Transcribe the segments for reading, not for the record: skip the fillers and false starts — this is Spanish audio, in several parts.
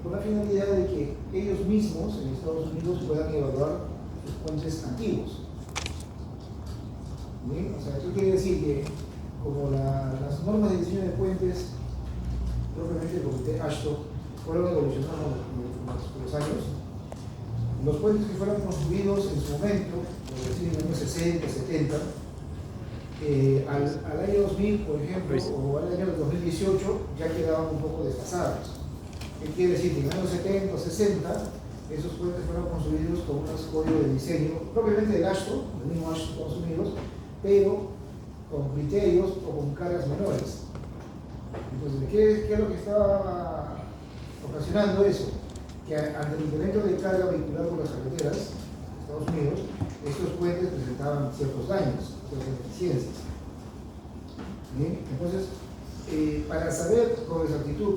con la finalidad de que ellos mismos en Estados Unidos puedan evaluar sus puentes antiguos. ¿Bien? O sea, esto quiere decir que como las normas de diseño de puentes propiamente el comité AASHTO fueron evolucionando con los años, los puentes que fueron construidos en su momento, por decir en los años 60, 70, al año 2000, por ejemplo, o al año 2018, ya quedaban un poco desfasados. ¿Qué quiere decir? Que en los años 70 o 60, esos puentes fueron construidos con unos códigos de diseño, propiamente del AASHTO, del mismo AASHTO de Estados Unidos, pero con criterios o con cargas menores. Entonces, ¿qué es lo que estaba ocasionando eso? Que ante el incremento de carga vehicular por las carreteras de Estados Unidos, estos puentes presentaban ciertos daños, ciertas deficiencias. ¿Bien? Entonces, para saber con exactitud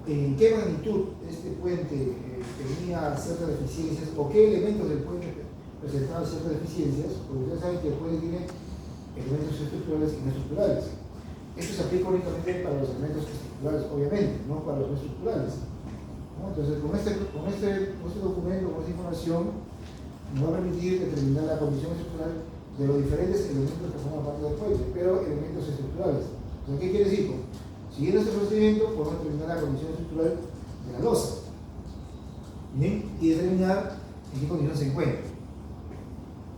en qué magnitud este puente tenía ciertas deficiencias o qué elementos del puente presentaban ciertas deficiencias, porque ustedes saben que el puente tiene elementos estructurales y no estructurales. Esto se aplica únicamente para los elementos estructurales, obviamente, no para los no estructurales. ¿No? Entonces, con este documento, con esta información, nos va a permitir determinar la condición estructural de los diferentes elementos que forman parte del puente, pero elementos estructurales. Entonces, ¿qué quiere decir? Siguiendo este procedimiento, podemos determinar la condición estructural de la losa. ¿Bien? Y determinar en qué condición se encuentra.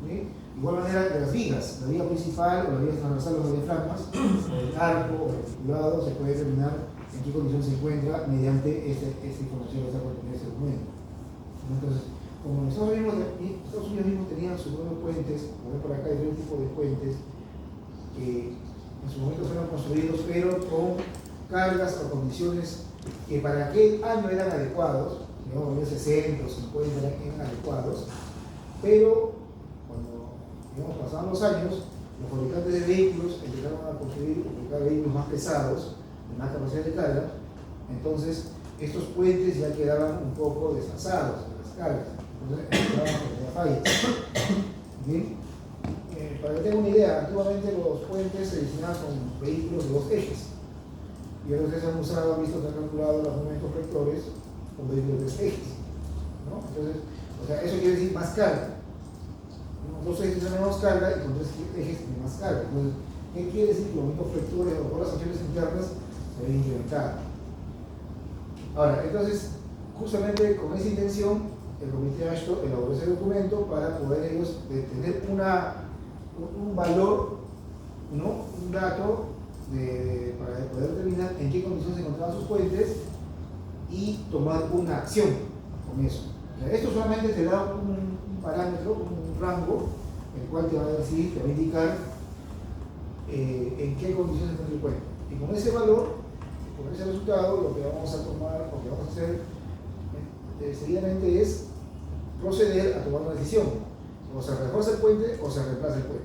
¿Bien? De igual manera, de las vigas, la viga principal o la viga transversal o la diafragmas, o el arco o el articulado, se puede determinar en qué condición se encuentra mediante esta información, esta contenida de este documento. Entonces, como en Estados Unidos mismos tenían sus nuevos puentes, como ven por acá hay tres tipos de puentes que en su momento fueron construidos, pero con cargas o condiciones que para aquel año eran adecuados, digamos, en 60 o 50 eran adecuados, pero cuando digamos, pasaban los años, los fabricantes de vehículos empezaron a construir vehículos más pesados, de más capacidad de carga, entonces estos puentes ya quedaban un poco desfasados de las cargas, entonces empezaban a tener fallas. ¿Bien? Para que tengan una idea, antiguamente los puentes se diseñaban con vehículos de 2 ejes, y ahora ustedes han usado, han visto que han calculado los momentos rectores con vehículos de 3 ejes, ¿no? Entonces, o sea, eso quiere decir más carga. 2 ejes tienen menos carga y con 3 ejes tienen más carga. Entonces, ¿qué quiere decir? Que los momentos flectores o las acciones internas se ven incrementadas. Ahora, entonces, justamente con esa intención, el comité AASHTO elaboró ese documento para poder ellos tener un valor, ¿no? Un dato para poder determinar en qué condiciones se encontraban sus puentes y tomar una acción con eso. O sea, esto solamente te da un parámetro, un rango, el cual te va a decir, te va a indicar en qué condiciones se encuentra el puente. Y con ese valor, con ese resultado, lo que vamos a tomar, lo que vamos a hacer seguidamente es proceder a tomar una decisión. O se refuerza el puente o se reemplaza el puente.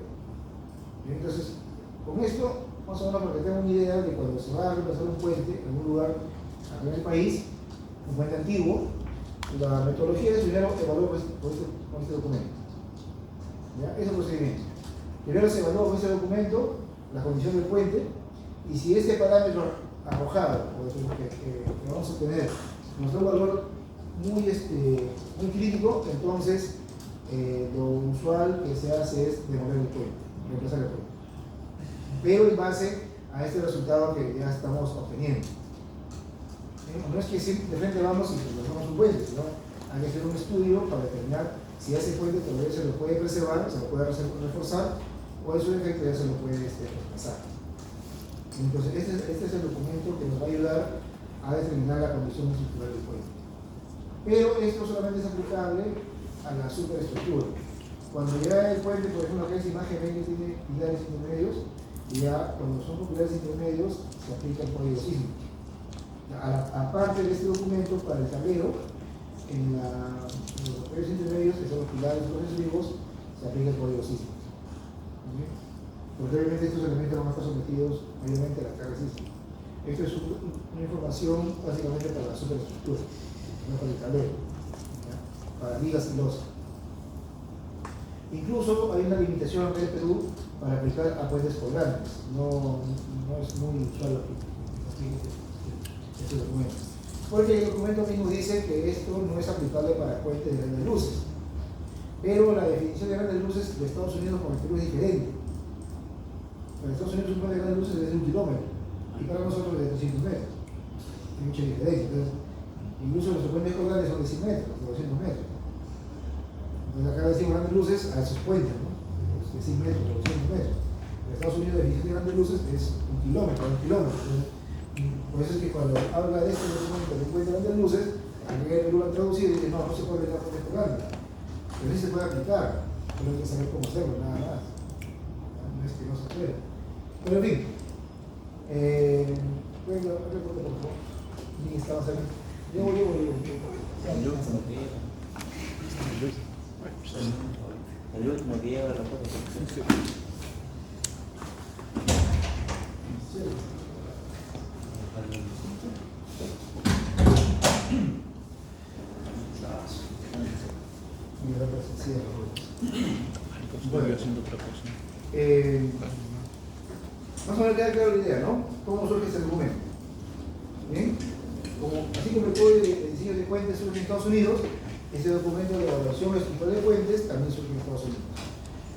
Bien, entonces, con esto, más o menos para que tengan una idea de cuando se va a reemplazar un puente en un lugar acá en el país, un puente antiguo, la metodología es primero evaluar con este documento. ¿Ya? Ese procedimiento. Primero se evalúa con este documento la condición del puente y si este parámetro arrojado, o que vamos a obtener, nos da un valor muy crítico, entonces lo usual que se hace es demoler el puente, reemplazar el puente. Pero en base a este resultado que ya estamos obteniendo. No es que de frente vamos y reemplazamos un puente, sino hay que hacer un estudio para determinar si ese puente todavía se lo puede preservar, se lo puede reforzar, o en su efecto ya se lo puede reemplazar. Entonces, este es el documento que nos va a ayudar a determinar la condición estructural del puente. Pero esto solamente es aplicable a la superestructura. Cuando ya el puente, por ejemplo, acá esta imagen ven que tiene pilares intermedios, y ya cuando son pilares intermedios se aplica el código sísmico. Aparte de este documento, para el tablero, en los pilares intermedios, que son los pilares progresivos, se aplica el código sísmico. Porque obviamente estos elementos van a estar sometidos mayormente a la carga sísmica. Esto es una información básicamente para la superestructura, no para el tablero, ¿ya? Para vigas y losas. Incluso hay una limitación en el Perú para aplicar a puentes colgantes. No es muy usual lo que estos documentos. Porque el documento mismo dice que esto no es aplicable para puentes de grandes luces. Pero la definición de grandes luces de Estados Unidos con el Perú es diferente. Para Estados Unidos un puente de grandes luces es de 1 kilómetro y para nosotros es de 300 metros. Hay mucha diferencia. Entonces, incluso los puentes colgantes son de 100 metros, de 200 metros. Entonces acá decimos grandes luces a esos puentes, ¿no? De 100 metros, de 200 metros. En Estados Unidos la definición de grandes luces es 1 kilómetro, 1 kilómetro. Entonces, por eso es que cuando habla de este documento de puente de grandes luces, aquí en el Perú lo han traducido y dice no se puede aplicar puentes colgantes. Pero sí se puede aplicar, pero hay que saber cómo hacerlo, nada más. No es que no se pueda. Pero en fin, bueno, recuerdo por favor. Ni estaba saliendo. Llevo. El último que lleva la foto. Bueno, más o menos queda clara la idea, ¿no? ¿Cómo surge este documento? ¿Bien? Así como el Código de Diseño de Puentes surge en Estados Unidos, este documento de evaluación estructural de puentes también surge en Estados Unidos.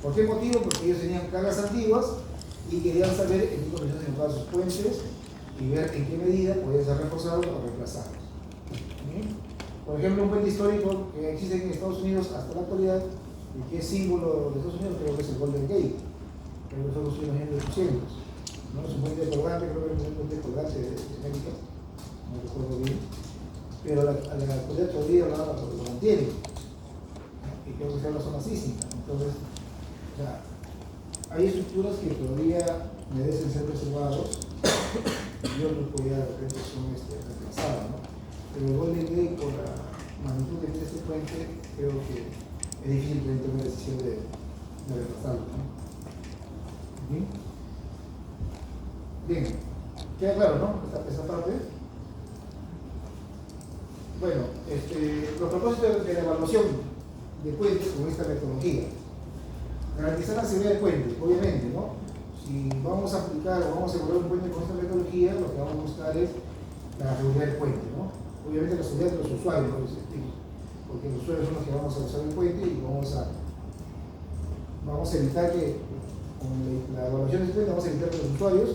¿Por qué motivo? Porque ellos tenían cargas antiguas y querían saber en qué condiciones se encontraban sus puentes y ver en qué medida podían ser reforzados o reemplazados. ¿Bien? Por ejemplo, un puente histórico que existe en Estados Unidos hasta la actualidad y que es símbolo de Estados Unidos, creo que es el Golden Gate, que nosotros construimos en 1800. ¿No? Es un puente colgante, creo que es un puente colgante de América, no recuerdo bien, pero a la actualidad todavía lo mantiene, ¿no? Y creo que está en la zona sísmica. Entonces, o sea, hay estructuras que todavía merecen ser preservados y otros que ya de repente son reemplazados, ¿no? Pero el Golden Gate, por la magnitud que tiene este puente, creo que es difícil que entre una decisión de reemplazarlo, ¿no? ¿Bien? Bien, queda claro, ¿no? Esta parte. Bueno, los propósitos de la evaluación de puentes con esta metodología. Garantizar la seguridad del puente, obviamente, ¿no? Si vamos a aplicar o vamos a evaluar un puente con esta metodología, lo que vamos a buscar es la seguridad del puente, ¿no? Obviamente la seguridad de los usuarios, ¿no? Porque los usuarios son los que vamos a usar el puente y vamos a evitar que con la evaluación del puente vamos a evitar que los usuarios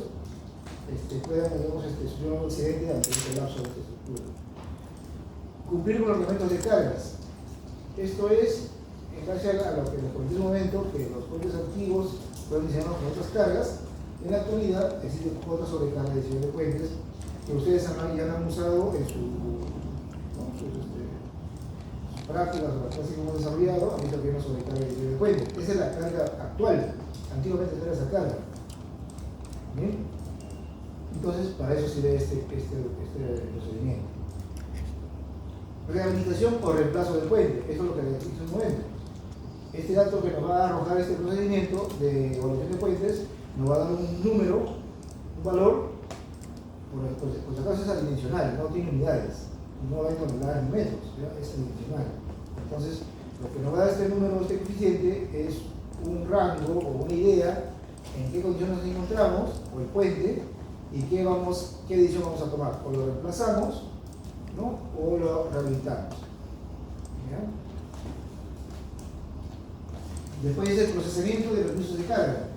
puedan, digamos, sufrir un accidente ante el colapso de esta estructura. Cumplir con los reglamentos de cargas. Esto es, en base a lo que les comenté en un momento, que los puentes antiguos fueron diseñados con otras cargas. En la actualidad existen cuotas sobre carga de diseño de puentes que ustedes ya han usado en sus prácticas o las clases que hemos desarrollado, han visto que no sobre carga de diseño de puentes. Esa es la carga actual. Antiguamente era esa carga. ¿Bien? Entonces, para eso sirve este procedimiento. Rehabilitación o reemplazo del puente. Eso es lo que les explico en un momento. Este dato que nos va a arrojar este procedimiento de evaluación de puentes nos va a dar un número, un valor, por si acaso es adimensional, no tiene unidades, no va a toneladas ni metros, ¿ya? Es adimensional. Entonces, lo que nos va a dar este número, este coeficiente, es un rango o una idea en qué condiciones nos encontramos, o el puente, y qué decisión vamos a tomar. O lo reemplazamos, ¿no? O lo rehabilitamos. ¿Ya? Después es el procesamiento de los usos de carga.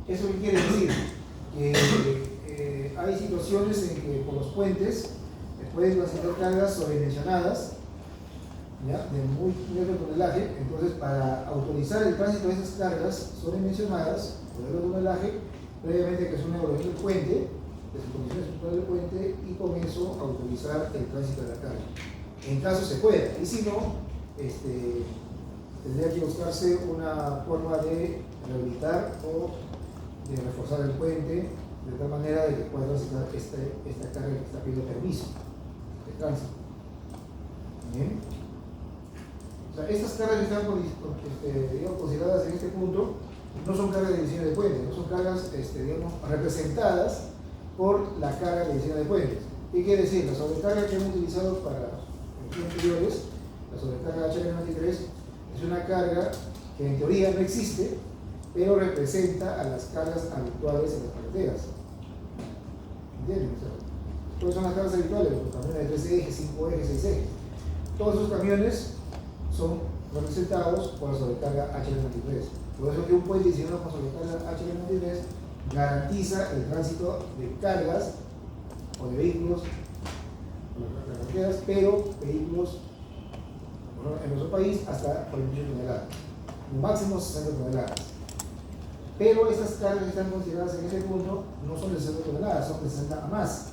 ¿Eso qué quiere decir? Que hay situaciones en que por los puentes pueden transitar cargas sobredimensionadas, ¿ya? De muy alto tonelaje. Entonces, para autorizar el tránsito de esas cargas sobredimensionadas o de alto tonelaje, previamente que es una evaluación del puente, de sus condiciones estructurales del puente, y con eso autorizar el tránsito de la carga. En caso se pueda, y si no, tendría que buscarse una forma de rehabilitar o de reforzar el puente de tal manera de que pueda transitar esta carga que está pidiendo permiso de tránsito. ¿Bien? O sea, estas cargas que están digamos, consideradas en este punto no son cargas de diseño de puentes, no son cargas digamos, representadas por la carga de diseño de puentes. ¿Qué quiere decir? La sobrecarga que hemos utilizado para los anteriores, la sobrecarga HL93, es una carga que en teoría no existe, pero representa a las cargas habituales en las carreteras. ¿Entienden? O sea, ¿Cuáles son las cargas habituales? Los camiones de 3 ejes, 5 ejes, 6 ejes. Todos esos camiones son representados por la sobrecarga HL93. Por eso que un puente diseñado con sobrecarga HL93 garantiza el tránsito de cargas o de vehículos por las carreteras, pero vehículos en nuestro país hasta 48 toneladas, máximo 60 toneladas. Pero estas cargas que están consideradas en ese punto no son de 60 toneladas, son de 60 a más.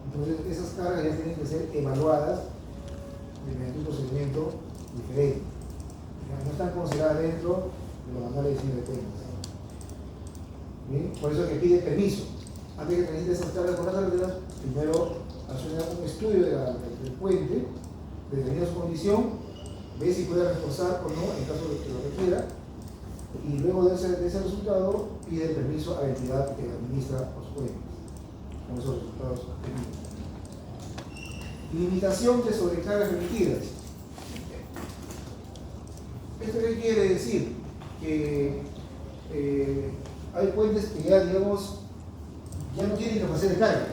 Entonces esas cargas ya tienen que ser evaluadas mediante un procedimiento diferente. No están consideradas dentro de los manuales de diseño de puentes. ¿Bien? Por eso es que pide permiso. Antes de que transite esas cargas por las carreteras, primero hace un estudio del puente, determina su condición, ve si puede reforzar o no en caso de que lo requiera, y luego de ese resultado pide el permiso a la entidad que administra los puentes con esos resultados obtenidos. Limitación de sobrecargas permitidas. ¿Esto qué quiere decir? Que hay puentes que ya, digamos, ya no tienen capacidad de carga.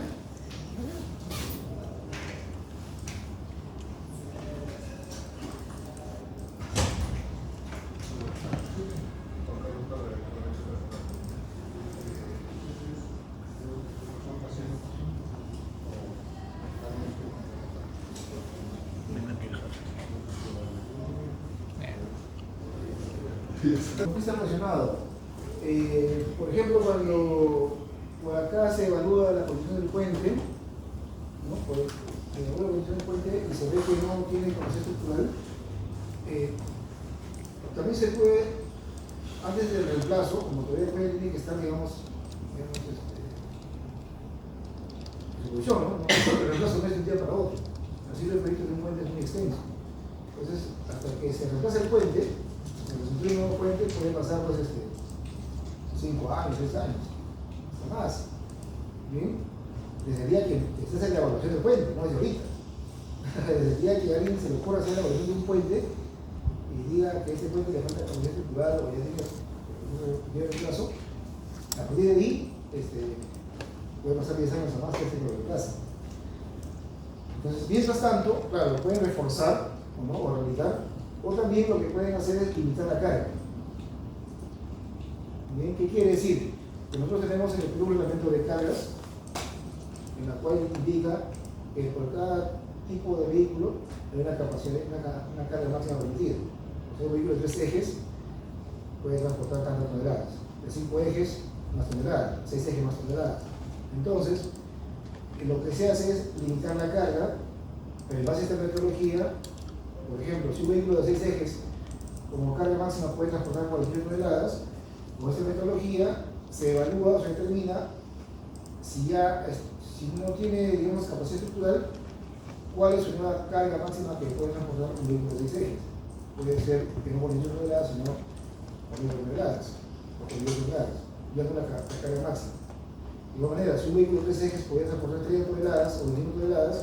¿Por qué está relacionado? Por ejemplo, cuando por acá se evalúa la condición del puente, ¿no? Se evalúa la condición del puente y se ve que no tiene capacidad estructural, también se puede, antes del reemplazo, como todavía tiene que estar, digamos ejecución, ¿no? El reemplazo no es de un día para otro. Así el proyecto de un puente es muy extenso. Entonces, hasta que se reemplace el puente, el construir un nuevo puente puede pasar pues 5 años, 6 años, hasta más. ¿Bien? Desde el día que estés en la evaluación del puente, no desde ahorita. Desde el día que a alguien se le ocurra hacer la evaluación de un puente y diga que este puente le falta capacidad estructural o ya diga el plazo, a partir de ahí puede pasar 10 años o más que lo reemplace. Entonces, mientras tanto, claro, pueden reforzar o no, o rehabilitar, o también lo que pueden hacer es limitar la carga. Bien, ¿qué quiere decir? Que nosotros tenemos en el Perú un reglamento de cargas, en la cual indica que por cada tipo de vehículo hay una capacidad, una carga máxima permitida. O sea, un vehículo de 3 ejes puede transportar tantas toneladas, de 5 ejes más toneladas, 6 ejes más toneladas. Entonces, lo que se hace es limitar la carga, pero en base a esta metodología, por ejemplo, si un vehículo de 6 ejes como carga máxima puede transportar 48 toneladas, con esta metodología se evalúa o se determina si no tiene, digamos, capacidad estructural, cuál es su nueva carga máxima que puede transportar un vehículo de 6 ejes. Puede ser que no 48 toneladas, sino 48 toneladas o 48 toneladas, ya no la carga máxima. De igual manera, si un vehículo de 3 ejes puede transportar 30 toneladas o 25 toneladas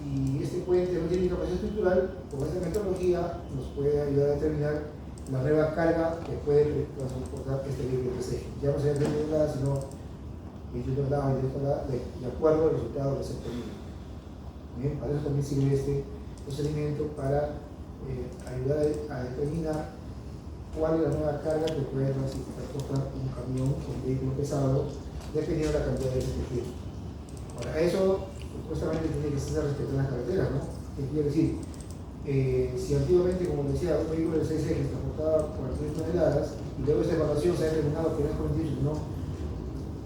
y este puente no tiene capacidad estructural, con esta metodología nos puede ayudar a determinar la nueva carga que puede transportar este vehículo de 3 ejes. Ya no sería 30 toneladas, sino 21 toneladas, 22 toneladas, de acuerdo al resultado que se obtenido. Bien, para eso también sirve este procedimiento para ayudar a determinar cuál es la nueva carga que puede transportar un camión o un vehículo pesado, dependiendo de la cantidad de que tiene. Ahora, eso supuestamente tiene que ser respetado en las carreteras, ¿no? ¿Qué quiere decir? Si antiguamente, como decía, un vehículo de 6 ejes transportaba 43 toneladas y luego esta evaluación se ha determinado que no es 48, sino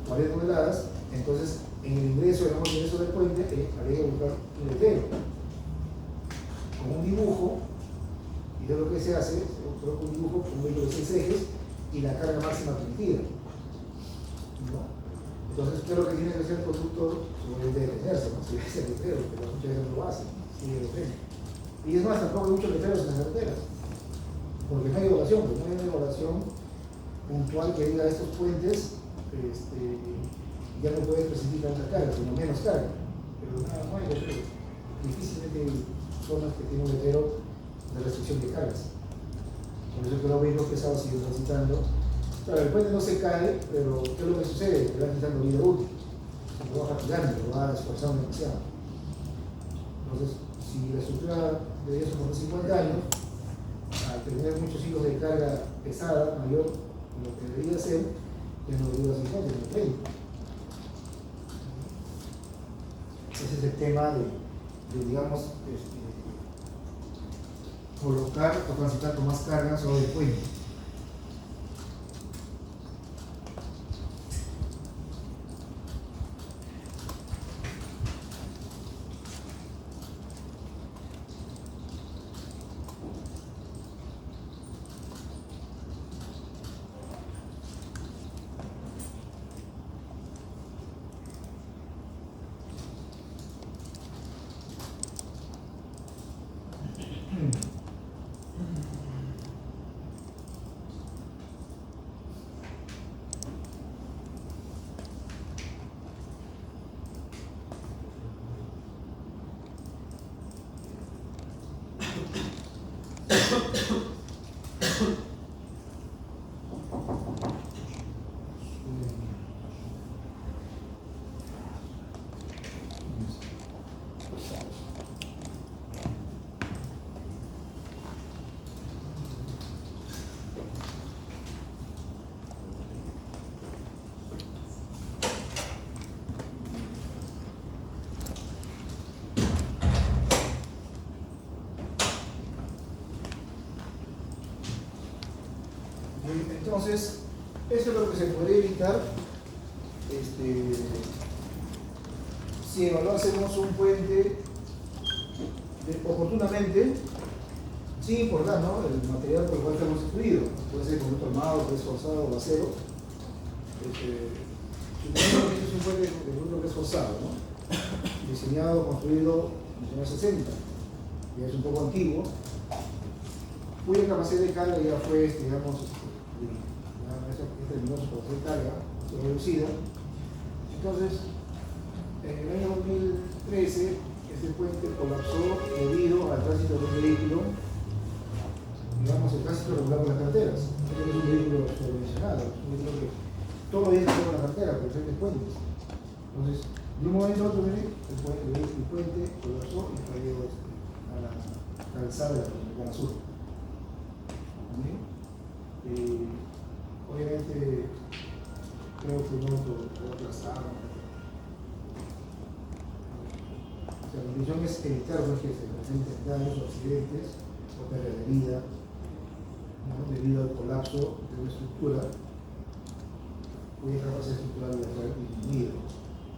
40 toneladas, entonces en el ingreso del puente habría que buscar un letrero con un dibujo, y de lo que se hace, se coloca un dibujo con un vehículo de 6 ejes y la carga máxima permitida, ¿no? Entonces, ¿qué es lo que tiene que hacer el conductor? Debe detenerse, ¿no? Si ves el letrero, pero muchas veces no lo hace, sigue de frente. Y es más, tampoco hay muchos letreros en las carreteras, porque no hay evaluación, pues no hay una evaluación puntual que diga estos puentes ya no puedes prescindir tanta carga, sino menos carga. Pero no hay letreros. Difícilmente hay zonas que tienen un letrero de restricción de cargas. Por eso que los vehículos pesados siguen transitando. Claro, el puente no se cae, pero ¿qué es lo que sucede? Que van quitando vida útil. lo va fatigando, lo va esforzando demasiado. Entonces, si la estructura debería soportar 50 años, al tener muchos hilos de carga pesada, mayor de lo que debería ser, ya no dura 50, sino 30. Ese es el tema de digamos, colocar o transitar con más carga sobre el puente. Entonces, esto es lo que se podría evitar si evaluásemos un puente oportunamente, sin importar, ¿no?, el material por el cual está construido. Puede ser concreto armado, puede ser forzado o acero. Supongamos que este es un puente de concreto que es forzado, ¿no?, diseñado, construido en los años 60, ya es un poco antiguo, cuya capacidad de carga ya fue, digamos, terminó su capacidad de carga, fue reducida. Entonces, en el año 2013, este puente colapsó debido al tránsito de un vehículo, digamos, el tránsito regular por las carreteras. Este es un vehículo sobredimensionado, es un vehículo que todo lo viene por la carretera, por diferentes puentes. Entonces, de un momento a otro, el puente colapsó y cayó a la calzada de la Panamericana Sur. Obviamente, creo que no puedo aplastar. O sea, la intención es evitar que se presenten daños o accidentes o pérdida de vida, ¿no?, debido al colapso de una estructura cuya capacidad estructural debe ser disminuida.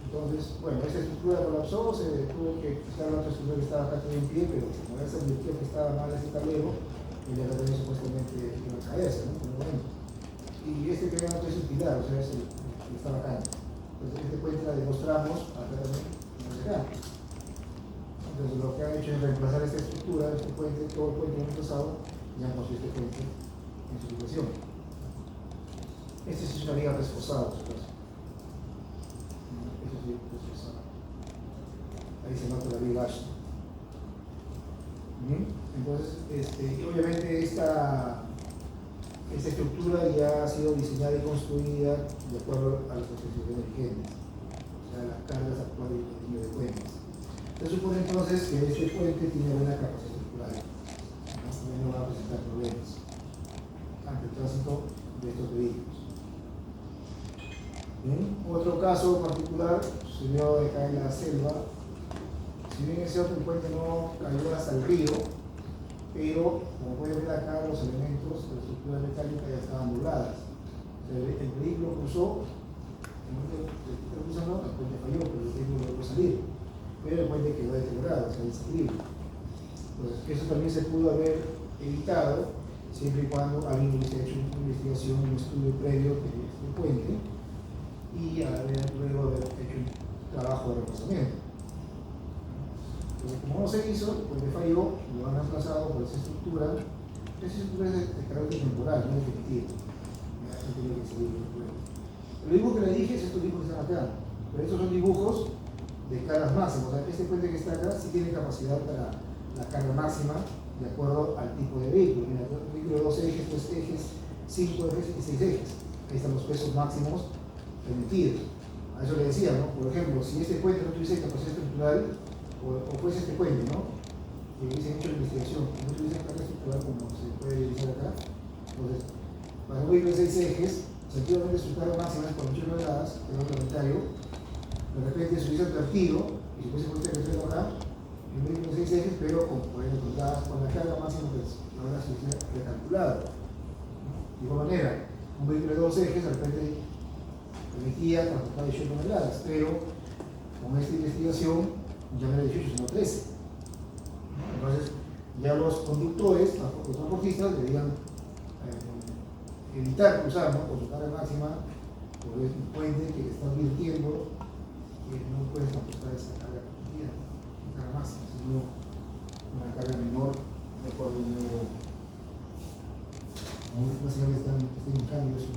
Entonces, bueno, esa estructura colapsó, se tuvo que quitar la otra estructura que estaba acá todavía en pie, pero como ya se advirtió que estaba mal ese tablero, el de la también supuestamente iba a caerse, ¿no?, por el momento. Y este que no es un pilar, o sea, es el que está bacán. Entonces, este puente era de 2 tramos, acá también, no se cae. Entonces, lo que han hecho es reemplazar esta estructura, este puente, todo el puente reemplazado, y han construido este puente en su situación. Este sí es una viga pesposada, por supuesto. Eso sí, pesposada. Ahí se nota la viga Ashton. Entonces, obviamente esta estructura ya ha sido diseñada y construida de acuerdo a las especificaciones vigentes, o sea, las cargas actuales del diseño de puentes. Se supone entonces que este puente tiene buena capacidad estructural, no va a presentar problemas ante el tránsito de estos vehículos. Otro caso particular sucedió acá en la selva. Si bien es cierto, el puente no cayó hasta el río, pero como pueden ver acá, los elementos de la estructura metálica ya estaban dobladas. O sea, el vehículo cruzó, el puente falló, pero el vehículo logró salir. Pero el puente quedó deteriorado, o sea, inservible. Entonces, eso también se pudo haber evitado siempre y cuando alguien hubiese hecho una investigación, un estudio previo de este puente y luego haber hecho un trabajo de reforzamiento. Como no se hizo, el puente falló, lo han reemplazado por esa estructura. Esa estructura es de carácter temporal, no definitivo. Eso tiene que seguir. El dibujo que le dije es estos dibujos que están acá, pero estos son dibujos de cargas máximas. O sea, este puente que está acá sí tiene capacidad para la carga máxima de acuerdo al tipo de vehículo. Mira, un vehículo de 2 ejes, 3 ejes, 5 ejes y 6 ejes. Ahí están los pesos máximos permitidos. A eso le decía, ¿no? Por ejemplo, si este puente no tuviese capacidad estructural, o fuese este puente, ¿no? Que hubiese hecho la investigación, y no tuviese carga estructural como se puede revisar acá, entonces, para un vehículo de 6 ejes, efectivamente su carga máxima es por 8 toneladas, que es lo reglamentario, de repente se hubiese advertido, y se hubiese puesto el efecto acá, un vehículo de 6 ejes, pero con 40 toneladas, con la carga máxima que ahora se hubiese recalculado. De igual manera, un vehículo de 2 ejes, de repente permitía transportar 18 toneladas, pero con esta investigación ya no era 18, sino 13. Entonces, ya los conductores, los transportistas, debían evitar cruzar, ¿no? Por su carga máxima, por un puente que le está advirtiendo que no puede transportar esa carga permitida, una carga máxima, sino una carga menor, de acuerdo a una señal que está en cambio. Eso.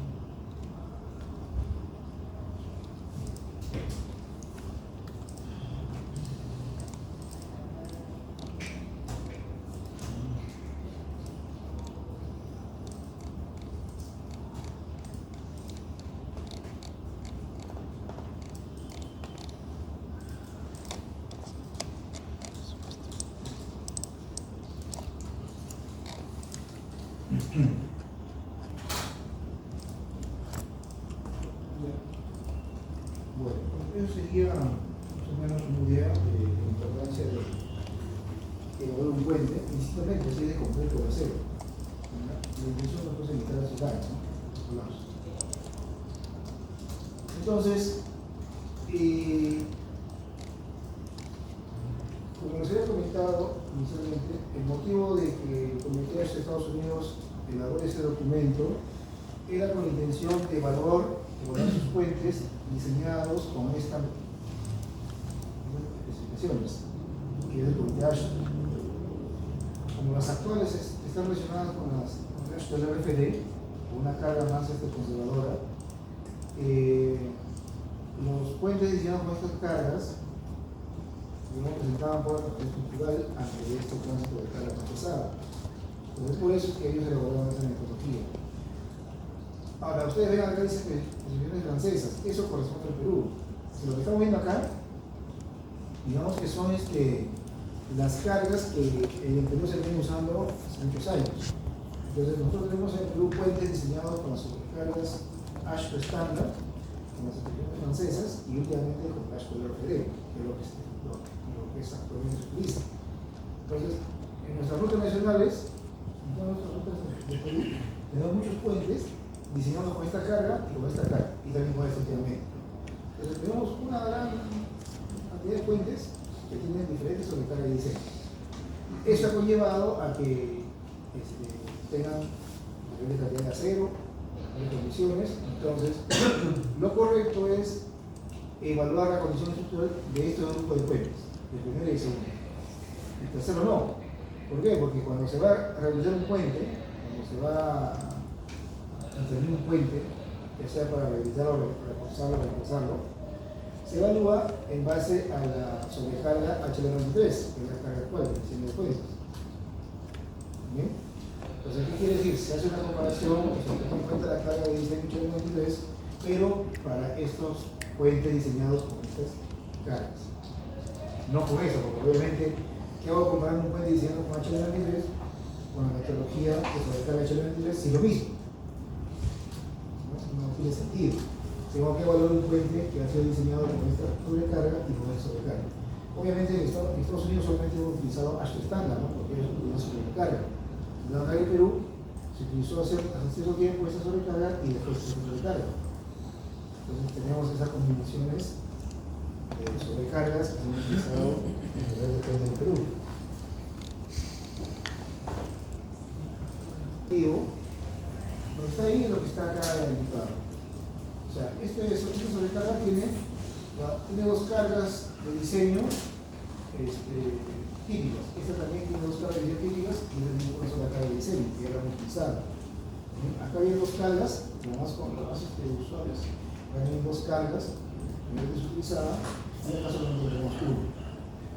Bueno, eso sería más o menos una idea de la importancia de elaborar un puente, principalmente si es de concreto de acero. La intención no es evitar las ciudades, ¿no? Entonces, como les había comentado inicialmente, el motivo de que el Comité de Estados Unidos elabore ese documento era con la intención de evaluar sus puentes diseñados con estas especificaciones, que es el Comité Ashton. Como las actuales están relacionadas con las del RFD, con una carga más conservadora, los puentes diseñados con estas cargas presentaban por estructural ante este tránsito de carga más pesada. Entonces, por eso es que ellos elaboraron esa metodología. Ahora, ustedes ven acá, dice que posiciones francesas, eso corresponde al Perú. Si lo que estamos viendo acá, digamos que son las cargas que en el Perú se vienen usando hace muchos años. Entonces, nosotros tenemos en el Perú puentes diseñados con las sobrecargas Ashton estándar, con las especificaciones francesas, y últimamente con Ashton RFD, que es lo que actualmente se utiliza. Entonces, en nuestras rutas nacionales, en todas nuestras rutas de Perú, tenemos muchos puentes diseñados con esta carga y con esta carga, y también con este últimamente. Entonces, tenemos una gran cantidad de puentes que tienen diferentes sobrecargas de diseño. Eso ha conllevado a que tengan diferentes cantidades de acero, de condiciones. Entonces, lo correcto es evaluar la condición estructural de estos dos grupos de puentes, el primero y el segundo. El tercero no. ¿Por qué? Porque cuando se va a realizar un puente, cuando se va a intervenir un puente, ya sea para rehabilitarlo, reforzarlo, reemplazarlo, se evalúa en base a la sobrecarga HL93, que es la carga actual del diseño de puentes. ¿Bien? Entonces, ¿qué quiere decir? Se hace una comparación, se toma en cuenta la carga de diseño HL93, pero para estos puentes diseñados con estas cargas. No con eso, porque obviamente, ¿qué hago comparando un puente diseñado con HL93 con la metodología de sobrecarga HL93? Si es lo mismo. No tiene sentido. Tengo que evaluar un puente que ha sido diseñado con esta sobrecarga y con esta sobrecarga. Obviamente en Estados Unidos solamente hemos utilizado Ashton estándar, ¿no? Porque ellos utilizan sobrecarga. En el Perú se utilizó hace cierto tiempo esta sobrecarga y después esta sobrecarga. Entonces tenemos esas combinaciones de sobrecargas que se han utilizado en el puente del Perú. Lo que está ahí es lo que está acá indicado. O sea, esta sobrecarga tiene dos cargas de diseño típicas. Esta también tiene dos cargas de diseño típicas y una sola carga de diseño, que ya la hemos utilizado. Acá hay dos cargas, además con las usuarios. Hay dos cargas, una vez utilizada, y en el caso no tenemos uno.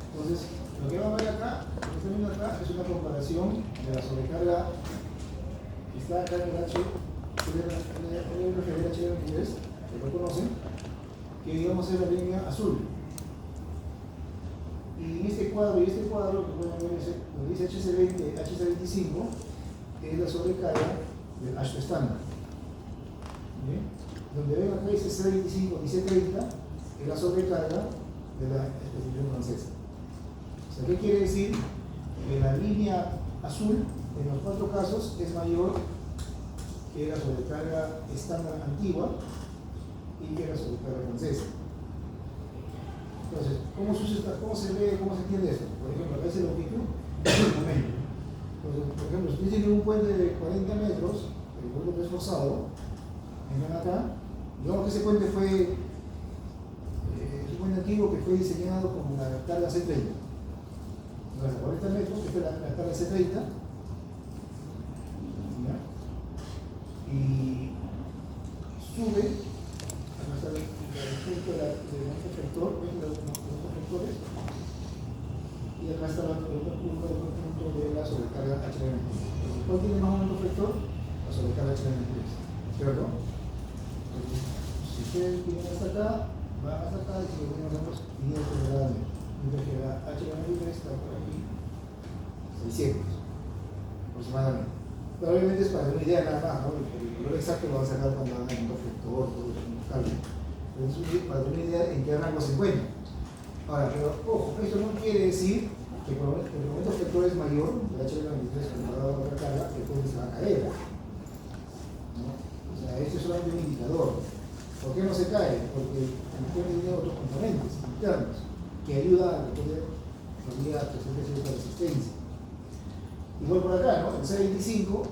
Entonces, lo que vamos a ver acá, lo que está viendo acá, es una comparación de la sobrecarga que está acá en el H, que lo conocen, que digamos es la línea azul. Y este cuadro que pueden ver es, donde dice HC20, HC25, es la sobrecarga del H estándar. ¿Bien? Donde ven acá dice C25 y C30 es la sobrecarga de la especificación francesa. O sea, ¿qué quiere decir? Que la línea azul en los 4 casos es mayor que la sobrecarga estándar antigua y que la sobrecarga francesa. Entonces, ¿cómo se lee, cómo se entiende esto? Por ejemplo, acá dice longitud, momento. Entonces, por ejemplo, si tienen un puente de 40 metros, el puente esforzado, vengan acá, digamos que ese puente fue un puente antiguo que fue diseñado con la carga C30. Entonces, a 40 metros, esta es la carga C30, ¿ya? Y sube hasta el punto de nuestro efector, ven los efectores, y acá está el otro punto de la sobrecarga HM3. ¿Cuál tiene más momento efector? La sobrecarga HM3, ¿cierto? Entonces, si ustedes vienen hasta acá, van hasta acá y si lo ven nosotros, vienen aceleradamente. Mientras que la HM3 está por aquí, 600 aproximadamente. Pero obviamente es para tener una idea nada más, ¿no? El valor exacto lo van a sacar cuando hagan el efector, todo eso, cálculo. Pero es para tener una idea en qué rango se encuentra. Ahora, pero ojo, esto no quiere decir que por el momento efector es mayor, el HM23 comparado a otra carga, el puente se va a caer, ¿no? O sea, esto es solamente un indicador. ¿Por qué no se cae? Porque el puente tiene otros componentes internos que ayudan a que el puente presente cierta resistencia. Igual por acá, ¿no? El C25,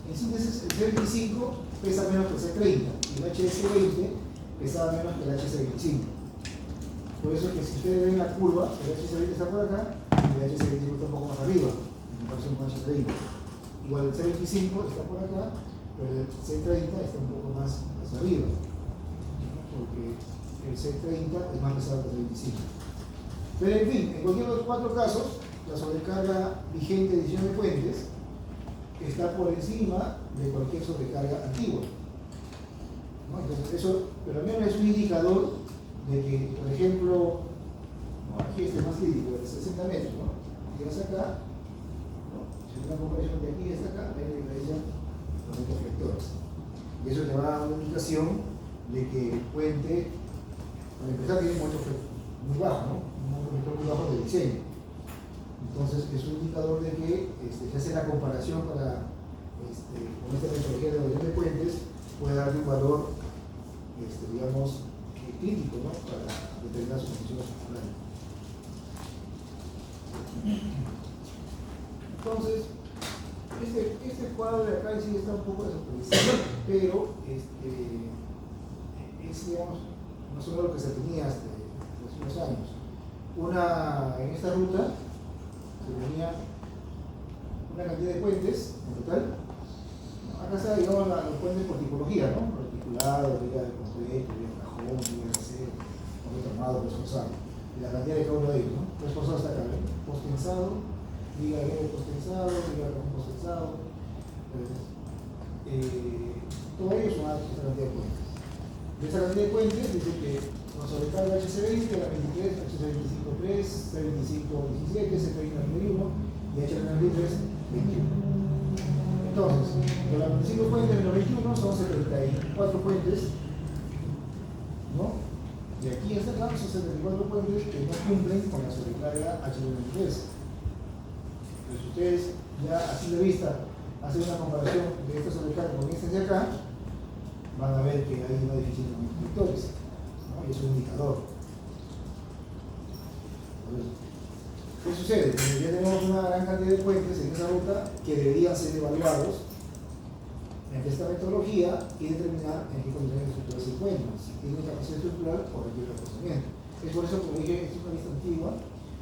en síntesis, el C25 pesa menos que el C30 y el HC20 pesaba menos que el HC25. Por eso es que si ustedes ven la curva, el HC20 está por acá y el HC25 está un poco más arriba en comparación con el HC20. Igual el C25 está por acá, pero el C30 está un poco más hacia arriba, porque el C30 es más pesado que el C25. Pero en fin, en cualquiera de los 4 casos, la sobrecarga vigente de decisión de puentes está por encima de cualquier sobrecarga antigua, ¿no? Entonces eso, pero al menos es un indicador de que, por ejemplo, aquí este es más crítico, de 60 metros, ¿no? Llegas acá, ¿no? Si una comparación de aquí hasta acá, hay una diferencia con estos vectores. Y eso te va a dar una indicación de que el puente, para empezar, tiene un momento muy bajo, ¿no? Un momento muy bajo de diseño. Entonces es un indicador de que se hace la comparación para, con esta metodología de evaluación de puentes, puede darle un valor, digamos, crítico, ¿no? Para determinar sus condiciones estructurales. Entonces, este cuadro de acá sí está un poco desactualizado, pero es, digamos, más o menos lo que se tenía hace unos años. En esta ruta se tenía una cantidad de puentes en total. Acá está, digamos, los puentes por tipología, ¿no? Articulado, vía de concreto, vía de cajón, vía de acero, concreto armado, reforzado. Y la cantidad de cada uno de ellos, ¿no? Reforzado está acá, ¿no? Postensado, viga de postensado, viga de postensado. Entonces, todo ello es una cantidad de puentes. De esa cantidad de puentes dice que nos sobrecarga HC20, la 23, HC25-3, C25-17, C30-21 y HC23-21. Entonces, de los 25 puentes menos 21 son 74 puentes, ¿no? De aquí hasta acá son 74 puentes que no cumplen con la sobrecarga HC23. Entonces, ustedes ya así de vista hacen una comparación de esta sobrecarga con estas de acá, van a ver que hay una deficiencia en los vectores, ¿no? Y es un indicador. ¿Qué sucede? Ya tenemos una gran cantidad de puentes en esa ruta que deberían ser evaluados en esta metodología y determinar en qué condiciones estructurales se encuentran, si tienen capacidad estructural o requiere reforzamiento. Es por eso, como dije, esta es una lista antigua,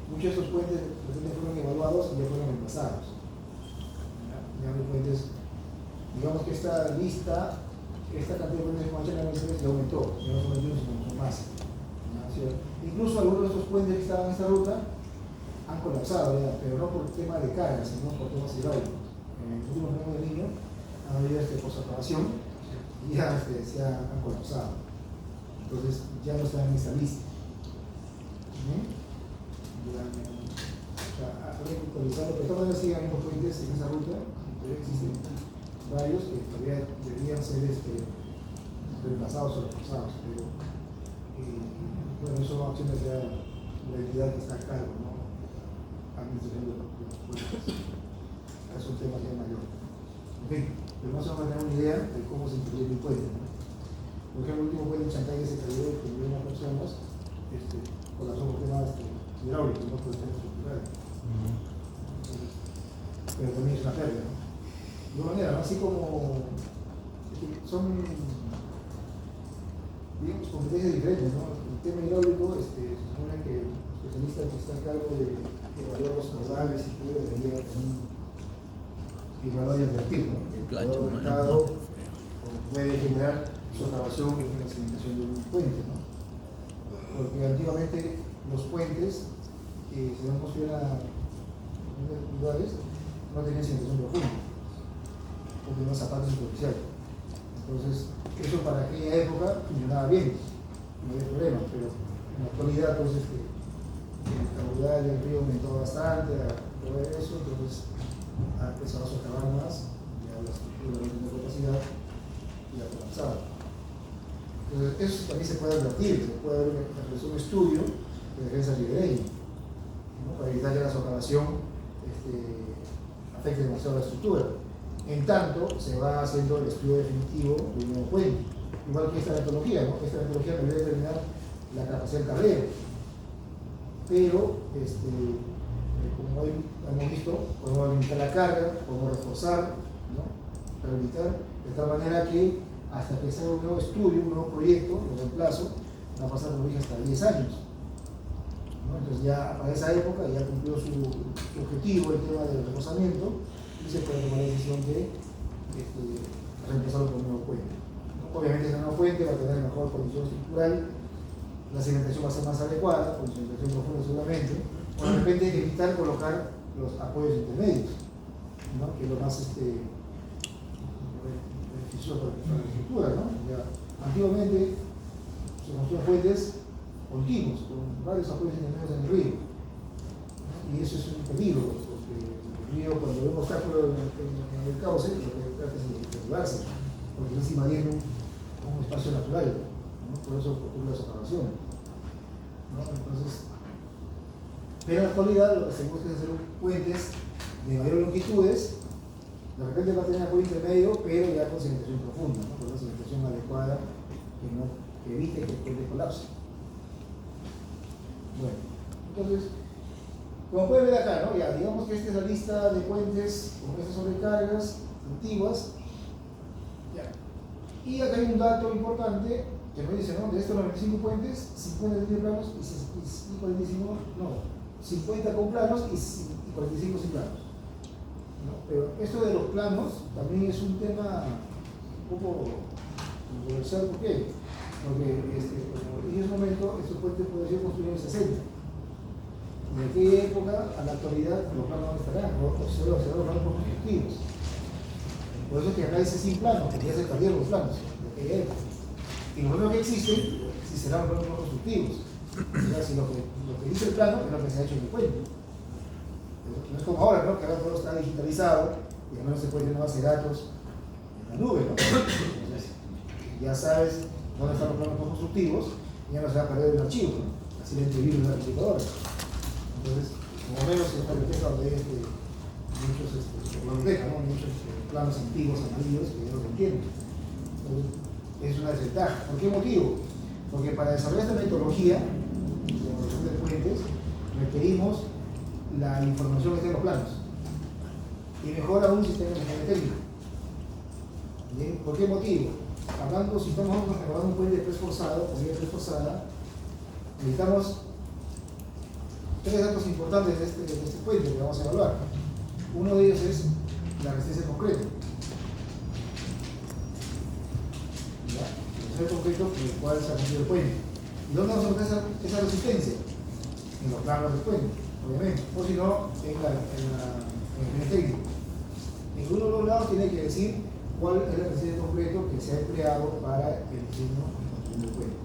muchos de estos puentes fueron evaluados y ya fueron reemplazados. Ya hay puentes, digamos que esta lista, esta cantidad de puentes con HM3 ya aumentó, ya no son 21 sino más. Incluso algunos de estos puentes que estaban en esta ruta han colapsado, ¿verdad? Pero no por tema de carga, sino por temas hidráulicos. En el último tramo del niño han habido posaprobación y ya han colapsado. entonces ya no están en esta lista. Habría que actualizarlo, pero de todas maneras siguen los puentes en esa ruta, todavía existen varios que todavía deberían ser reemplazados o reforzados, pero bueno, eso son acciones de la entidad que está a cargo, ¿no? Administración de los puentes. Es un tema ya mayor. En fin, pero más o menos tener una idea de cómo se interviene el puente, ¿no? Por ejemplo, el último puente en Chancay se cayó y murió unas personas por las otros temas hidráulicos, no por el tema estructural. Pero también es una pérdida, ¿no? De alguna manera, ¿no? Así como son, digamos, competencias diferentes, ¿no? El tema hidráulico, se supone que el especialista que está a cargo de evaluar los caudales y todo debería también evaluar y advertir, ¿no? El mercado puede generar socavación en la sedimentación de un puente, ¿no? Porque antiguamente los puentes que se han construido en lugares no tenían sedimentación profunda, porque tenían zapatos superficiales. Entonces, eso para aquella época funcionaba bien, no había problema, pero en la actualidad, entonces, el caudal del río aumentó bastante, todo eso, entonces ha empezado a socavar más, ya la estructura no tiene capacidad y ha colapsado. Entonces, eso también se puede advertir, se puede haber un estudio de defensa ribereña, ¿no? Para evitar que la socavación afecte demasiado la estructura. En tanto, se va haciendo el estudio definitivo de un nuevo puente. Igual que esta metodología, ¿no? Esta metodología debe determinar la capacidad del carrero. Pero, como hoy hemos visto, podemos limitar la carga, podemos reforzar, ¿no? Para evitar, de tal manera que hasta que se haga un nuevo estudio, un nuevo proyecto, de reemplazo, va a pasar por ahí hasta 10 años. ¿No? Entonces ya para esa época ya cumplió su objetivo, el tema del reforzamiento, y se puede tomar la decisión de reemplazarlo por un nuevo puente. ¿No? Obviamente ese nuevo puente va a tener mejor condición estructural, la cimentación va a ser más adecuada, con cimentación profunda seguramente, o de repente hay que evitar colocar los apoyos intermedios, ¿no? Que es lo más beneficioso para la estructura, ¿no? Ya, antiguamente se construían puentes continuos, con varios apoyos intermedios en el río, ¿no? Y eso es un peligro, porque el río, cuando ve un obstáculo en el cauce, lo que trata es de derribarse, porque está invadiendo un espacio natural, ¿no? Por eso ocurre la socavación, ¿no? Entonces, pero en la actualidad lo que se busca es hacer puentes de mayor longitudes, de repente va a tener apoyo intermedio, pero ya con cimentación profunda, ¿no? Con una cimentación adecuada que evite que el puente colapse. Bueno, entonces, como pueden ver acá, ¿no? Ya, digamos que esta es la lista de puentes con estas sobrecargas antiguas. Ya. Y acá hay un dato importante que nos dice, ¿no? De estos 95 puentes, 50 tienen planos y 45, no, 50 con planos y 45 sin planos. ¿No? Pero esto de los planos también es un tema un poco controversial. ¿Por qué? Porque en ese momento estos puentes podían ser construidos en 60. De aquella época a la actualidad los planos no estarán, o se los planos constructivos. Por eso es que acá dice sin planos, porque ya se perdieron los planos de aquella época. Y los planos que existen, si serán planos no constructivos. O sea, si lo que dice el plano es lo que se ha hecho en el puente. No es como ahora, ¿no? Que ahora todo está digitalizado y al menos se puede tener una base de datos en la nube, ¿no? Entonces, ya sabes dónde están los planos no constructivos y ya no se va a perder un archivo, ¿no? Así le entreviro en la computadora. Entonces, como menos en esta biblioteca donde hay muchos planos antiguos, amarillos, que no lo entienden. Entonces, es una desventaja. ¿Por qué motivo? Porque para desarrollar esta metodología de evaluación de puentes requerimos la información que está en los planos. Y mejor aún si tenemos un técnico. ¿Bien? ¿Por qué motivo? Hablando, si estamos evaluando un puente de press forzado o vía press forzada, necesitamos tres datos importantes de este puente que vamos a evaluar. Uno de ellos es la resistencia en concreto. ¿Ya? La resistencia en concreto por el cual se ha construido el puente. ¿Y dónde vamos a encontrar esa resistencia? En los planos del puente, obviamente. O si no, en el técnico. En uno de los lados tiene que decir cuál es la resistencia en concreto que se ha empleado para el diseño y construcción del puente.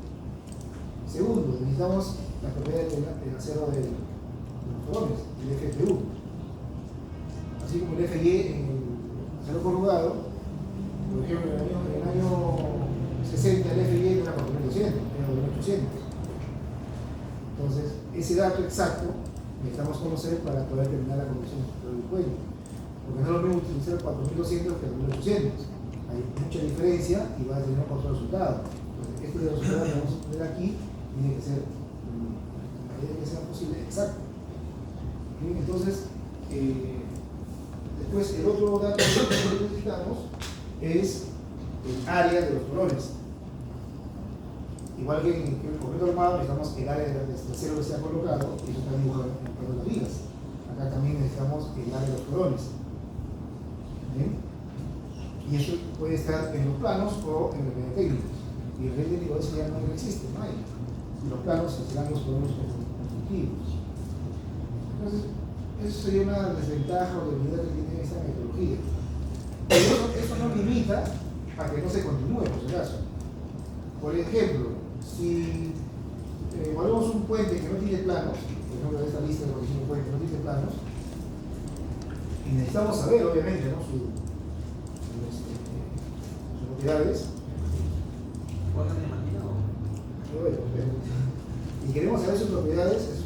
Segundo, necesitamos la propiedad del acero de los polones, el FPU. Así como el FY en el acero corrugado, por ejemplo, en el año 60 el FY era 4200, era 2800. Entonces, ese dato exacto necesitamos conocer para poder terminar la conversión del cuello. Porque no es lo mismo utilizar 4200 que 2800. Hay mucha diferencia y va a tener otro resultado. Entonces, este resultado que vamos a poner aquí tiene que ser, la medida que sea posible, exacto. Bien, entonces, después el otro dato que necesitamos es el área de los colores. Igual que en el objeto armado necesitamos el área del acero que se ha colocado, y eso está dibujado en el plano de las vigas. Acá también necesitamos el área de los colores. ¿Bien? Y eso puede estar en los planos o en el nivel técnico. Y el nivel técnico eso ya no existe, no hay. Y los planos serán los colores constructivos. Entonces, eso sería una desventaja o debilidad que tiene esta metodología. Pero eso no limita a que no se continúe, por si acaso. Por ejemplo, si evaluamos un puente que no tiene planos, por ejemplo, esta lista de un puente que no tiene planos, y necesitamos saber, obviamente, ¿no? sus propiedades. Y queremos saber sus propiedades, esas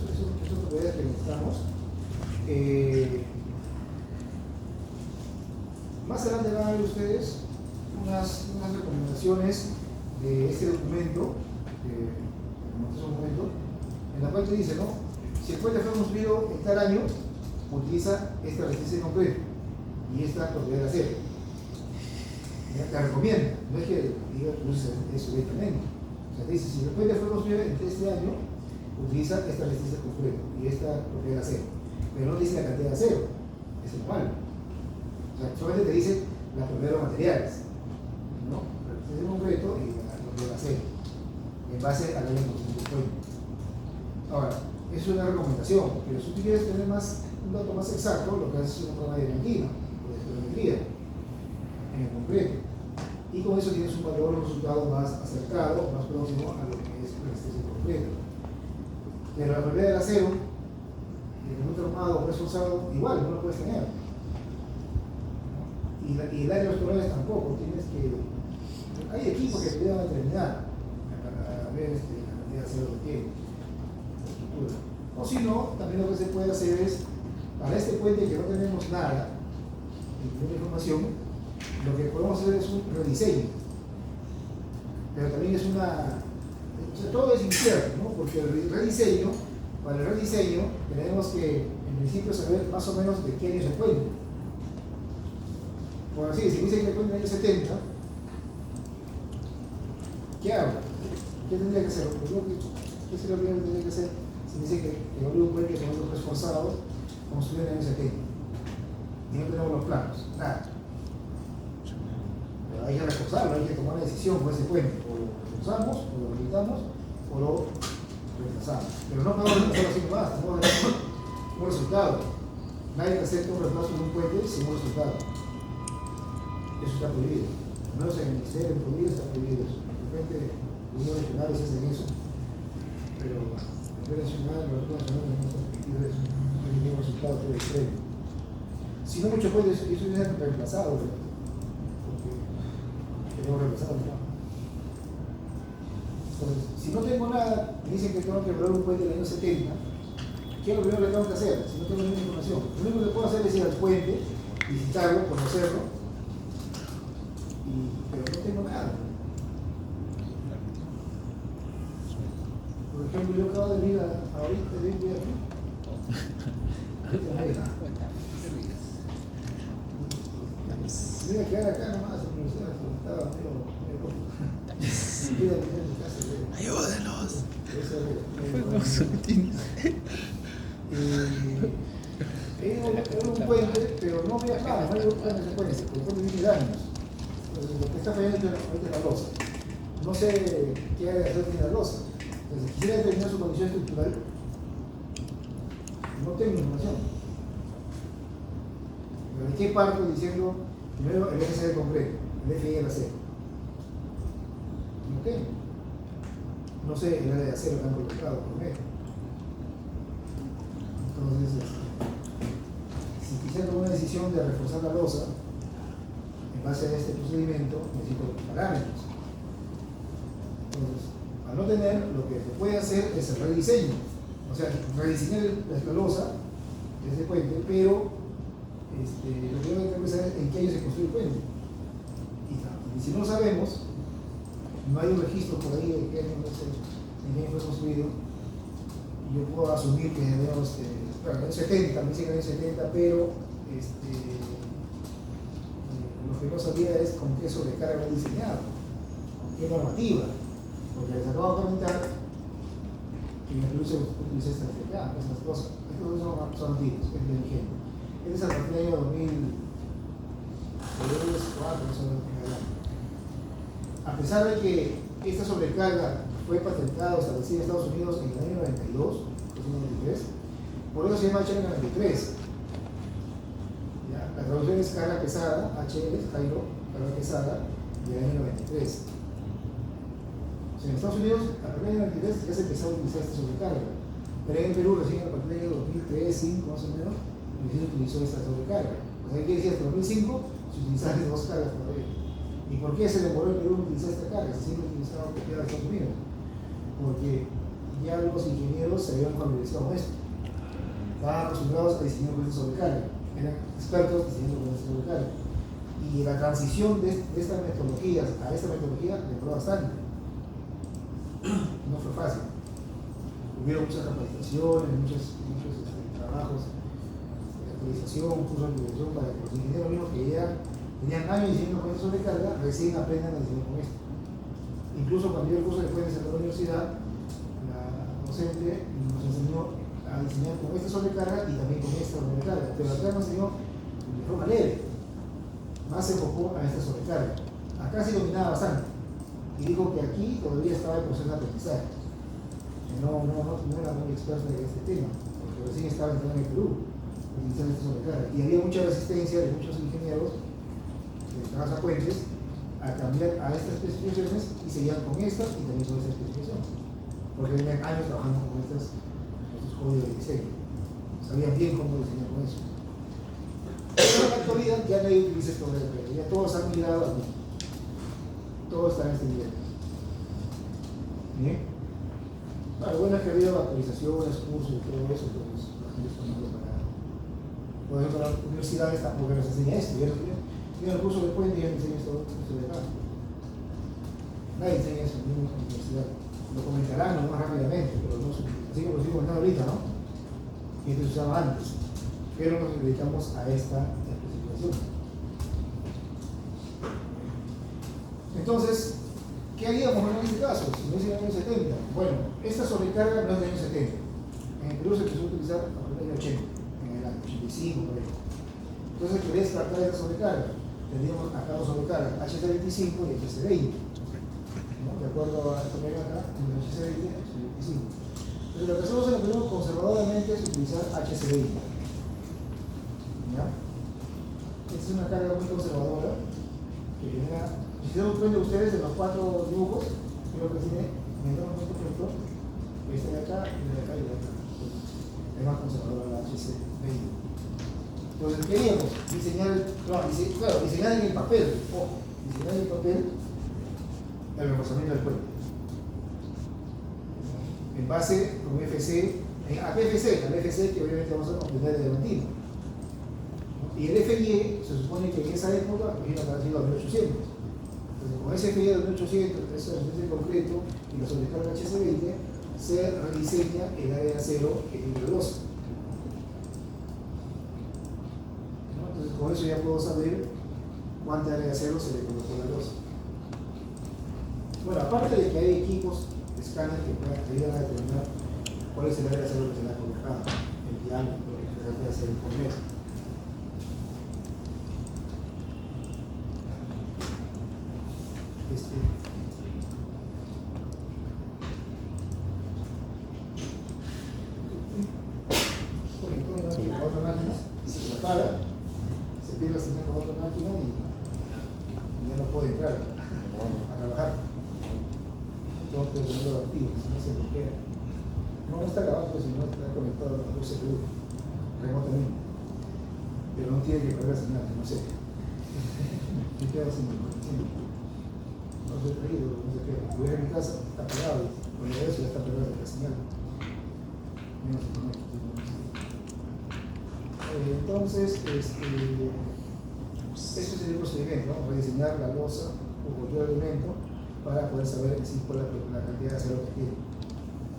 propiedades que necesitamos. Más adelante van a ver ustedes unas recomendaciones de este documento, en la cual te dice, ¿no? Si el puente fue construido en tal año, utiliza esta resistencia en concreto y esta propiedad de acero. La recomienda, no es que diga eso directamente. O sea, te dice, si el puente fue construido en este año, utiliza esta resistencia en concreto y esta propiedad de acero. Pero no dice la cantidad de acero, es el cual. O sea, solamente te dice la propiedad de los materiales, ¿no? La resistencia en concreto y la propiedad de acero, en base a la ley de construcción del puente. Ahora, eso es una recomendación, pero si tú quieres tener un dato más exacto, lo que haces es una prueba de diamantina o de geometría en el concreto. Y con eso tienes un valor, un resultado más acercado, más próximo a lo que es la resistencia en concreto. Pero la propiedad del acero, el producto armado o reforzado, igual no lo puedes tener. Y el área de los colores tampoco, tienes que. Hay equipos que te ayudan a determinar, a ver la cantidad de acero que tiene, la estructura. O si no, también lo que se puede hacer es, para este puente que no tenemos nada, de información, lo que podemos hacer es un rediseño. Pero también es una. O sea, todo es incierto, ¿no? Porque para el rediseño, tenemos que, en principio, saber más o menos de qué año es el puente. Por así, si dicen que el puente en el año 70, ¿qué hago? ¿Qué tendría que hacer? ¿Qué sería lo primero que tendría que hacer si me dicen que volvió un puente con otros reforzados construido en el año 70? Y no tenemos los planos, nada. Pero hay que reforzarlo, hay que tomar una decisión con ese puente. O lo reforzamos, o lo habilitamos, o lo reemplazamos. Pero no podemos reemplazarlo así nomás, tenemos que dar un resultado. Nadie acepta un reemplazo de un puente sin un resultado. Eso está prohibido. Al menos en el Ministerio de Prohibido está prohibido eso. De repente, los regionales hacen eso. Pero a nivel nacional, los nacionales no están permitidos eso. No hay ningún resultado que extremo. Si no, muchos puentes, eso ya es reemplazado, ¿verdad? Porque tenemos reemplazado, ¿no? Entonces, si no tengo nada, me dicen que tengo que volar un puente del año 70, ¿qué es lo primero que tengo que hacer? Si no tengo ninguna información, lo único que puedo hacer es ir al puente, visitarlo, conocerlo, pero no tengo nada. Por ejemplo, yo acabo de venir ahorita, vengo aquí. Voy a quedar acá nomás en la universidad, estaba medio loco. Ayúdenos. Era un puente, pero no viajaba, no hay un puente ese puente, porque el puente tiene años. Entonces, lo que está fallando ahorita es la losa. No sé qué hay de hacer tiene la losa. Entonces, quisiera determinar su condición estructural. No tengo información. Pero ¿de qué parto diciendo primero el FSD concreto, el FI y el acero? No tengo. no sé el área de acero que han colocado por medio. Entonces, si quisiera tomar una decisión de reforzar la losa, en base a este procedimiento, necesito parámetros. Entonces, al no tener, lo que se puede hacer es el rediseño, o sea, rediseñar la losa de ese puente, pero lo que yo tengo que saber es en qué año se construyó el puente. Y si no lo sabemos, no hay un registro por ahí de qué año, en qué año fue construido, yo puedo asumir que en los años 70, me dicen que en los años 70, pero lo que no sabía es con qué sobrecarga lo diseñado, con qué normativa, porque les acabo de comentar que en el Perú se utiliza esta FPA, esas cosas. Estos son antiguos, es de ejemplo. Este es a partir del año 2004, a pesar de que esta sobrecarga fue patentada o establecida en Estados Unidos en el año 92, 93, por eso se llama HL93. La traducción es carga pesada, HL es Cairo, carga pesada, del año 93. O sea, en Estados Unidos, a partir del año 93 ya se empezó a utilizar esta sobrecarga, pero en el Perú recién a partir del año 2003, 2005 más o menos, recién se utilizó esta sobrecarga. O sea, ¿qué decir? Hasta 2005 se utilizaron dos cargas todavía. ¿Y por qué se demoró el Perú en utilizar esta carga? Se siempre utilizaba copiada de Estados Unidos. Porque ya los ingenieros se habían familiarizado con esto. Estaban acostumbrados a diseñar con esta sobrecarga. Eran expertos diseñando con esta sobrecarga. Y la transición de estas metodologías a esta metodología demoró bastante. No fue fácil. Hubieron muchas capacitaciones, muchos trabajos de actualización, cursos de actualización para que los ingenieros mismos que ya tenían años diseñando con esta sobrecarga recién aprendan a diseñar con esto. Incluso cuando yo el curso de puentes en la universidad, la docente nos enseñó a diseñar con esta sobrecarga y también con esta sobrecarga, pero acá nos enseñó de forma leve, más se enfocó a esta sobrecarga. Acá se dominaba bastante y dijo que aquí todavía estaba el proceso de aprendizaje. No era muy experto en este tema, porque recién estaba entrando en el Perú utilizando esta sobrecarga y había mucha resistencia de muchos ingenieros de puentes a cambiar a estas especificaciones y seguían con estas y también con esta especificación, porque tenían años trabajando con estos códigos de diseño, sabían bien cómo diseñar con eso. Pero en la actualidad ya nadie utiliza esto de la ya todos han migrado aquí, todos están en este nivel. ¿Bien? Claro, bueno es que ha habido actualizaciones, cursos y todo eso, entonces la gente está muy preparada. Por ejemplo, las universidades tampoco nos enseña esto. Yo el curso de puente y ya enseña esto de acá. Nadie enseña eso en ninguna universidad. Lo comentarán más rápidamente, pero no, así como lo estoy comentando ahorita, ¿no? Y esto se usaba antes. Pero nos dedicamos a esta especificación. Entonces, ¿qué haríamos en este caso? Si no es en el año 70. Bueno, esta sobrecarga no es del año 70. En el Perú se empezó a utilizar a partir del año 80, en el año 85, por ahí. Entonces, quería descartar esta sobrecarga. Tendríamos acá dos sobrecargas, HC25 y HC20. ¿No? De acuerdo a esto que hay acá, entre HC20 y HC25. Entonces, lo que hacemos en el Perú conservadoramente es utilizar HC20. ¿Ya? Esta es una carga muy conservadora que genera. Si se dan cuenta ustedes de los cuatro dibujos, creo que tiene menos perfecto, esta de acá y de acá y de acá. Es más conservadora la HC20. Entonces queríamos diseñar en el papel, ojo, diseñar en el papel el reforzamiento del puente. En base con FC, al FC que obviamente vamos a comprender de Levantino. Y el FIE se supone que en esa época viene apareciendo a 1800. Entonces, con ese FIE de 1800, ese es concreto y la sobrecarga HC20, se rediseña el área de acero en el losa. Entonces, con eso ya puedo saber cuánta área de acero se le colocó a la losa. Bueno, aparte de que hay equipos de escáner que pueden ayudar a determinar cuál es el área de acero que se le ha colocado, el diámetro, el área de acero por mes. Con otra máquina, se apaga, se pierde la señal con otra máquina y ya no puede entrar a trabajar. tengo que tenerlo activo, si no se bloquea. No está grabando, sino está conectado a la CPU remotamente. Pero no tiene que perder la señal, no sé. ¿Qué queda sin conexión? No se ha traído, no sé qué. Voy a mi casa, está pegado, con el eso ya está pegado la señal. Menos se conecta. Entonces, ese sería el procedimiento, ¿no? Rediseñar la losa o cualquier elemento para poder saber si cuál es la cantidad de acero que tiene.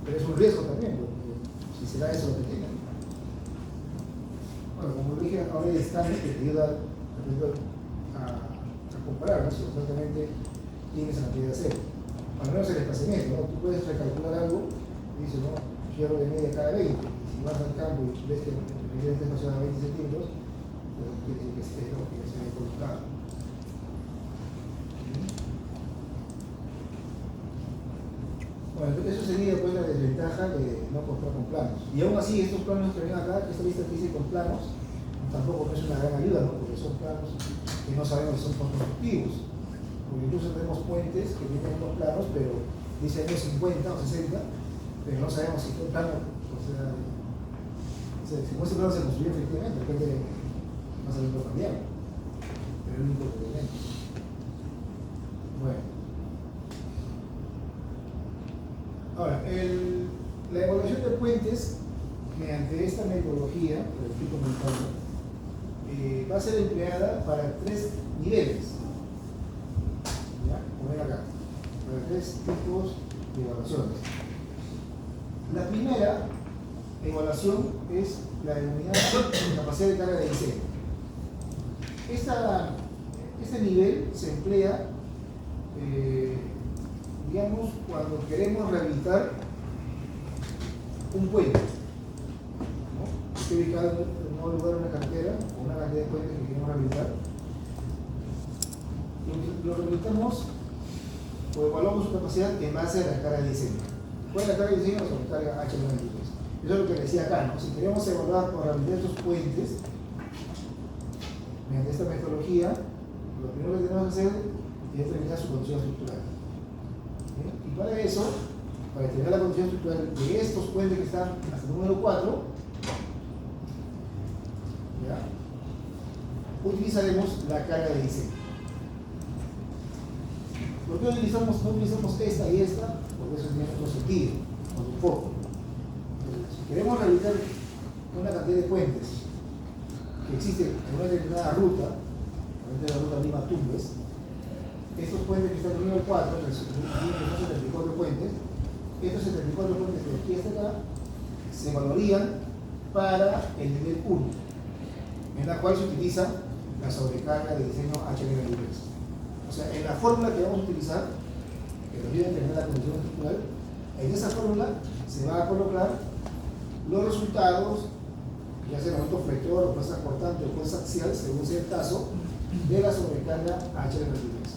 Pero es un riesgo también, porque si será eso lo que tienen. Bueno, como dije, ahora hay escáneres que te ayudan a comparar, ¿no? Si exactamente tienes esa cantidad de acero. Al menos el espaciamiento, ¿no? Tú puedes recalcular algo y dices, no, quiero de media cada 20. Y si vas al campo y ves que el medio está espaciado a 20 centímetros, pues quiere decir que esté lo que se haya colocado. Bueno, eso sería pues la desventaja de no contar con planos. Y aún así, estos planos que ven acá, esta lista que dice con planos, tampoco es una gran ayuda, ¿no? Porque son planos que no sabemos si son constructivos. Porque incluso tenemos puentes que tienen los planos, pero dice años 50 o 60, pero no sabemos si fue plano, o sea, si ese plano se construyó efectivamente, de repente no sabemos lo cambiar. Pero es el único elemento. Bueno. Ahora, la evaluación de puentes, mediante esta metodología, que estoy comentando, va a ser empleada para 3 niveles. ¿Ya? Como ven acá, para 3 tipos de evaluaciones. La primera evaluación es la denominada capacidad de carga de diseño. Este nivel se emplea digamos, cuando queremos rehabilitar un puente, ¿no? Está ubicado en un lugar, una carretera, o una cantidad de puentes que queremos rehabilitar. Lo rehabilitamos o evaluamos su capacidad en base a la carga de diseño. ¿Cuál es la carga de diseño? La sobrecarga H93. Eso es lo que decía acá, ¿no? Si queremos evaluar o rehabilitar estos puentes, mediante esta metodología, lo primero que tenemos que hacer es determinar su condición estructural. Y para eso, para determinar la condición estructural de estos puentes que están hasta el número 4, ¿ya? Utilizaremos la carga de diseño. ¿Por qué no utilizamos esta y esta? Porque eso tiene otro sentido, otro foco. Si queremos rehabilitar una cantidad de puentes que existen en una determinada ruta, la ruta Lima-Tumbes, estos puentes que están en el nivel 4, que son 74 puentes, estos 74 puentes de aquí hasta acá se evaluarían para el nivel 1, en la cual se utiliza la sobrecarga de diseño H93. O sea, en la fórmula que vamos a utilizar, que nos ayuda a determinar la condición estructural, en esa fórmula se va a colocar los resultados, ya sea momento flector, o fuerza cortante o fuerza axial, según sea el caso, de la sobrecarga H93.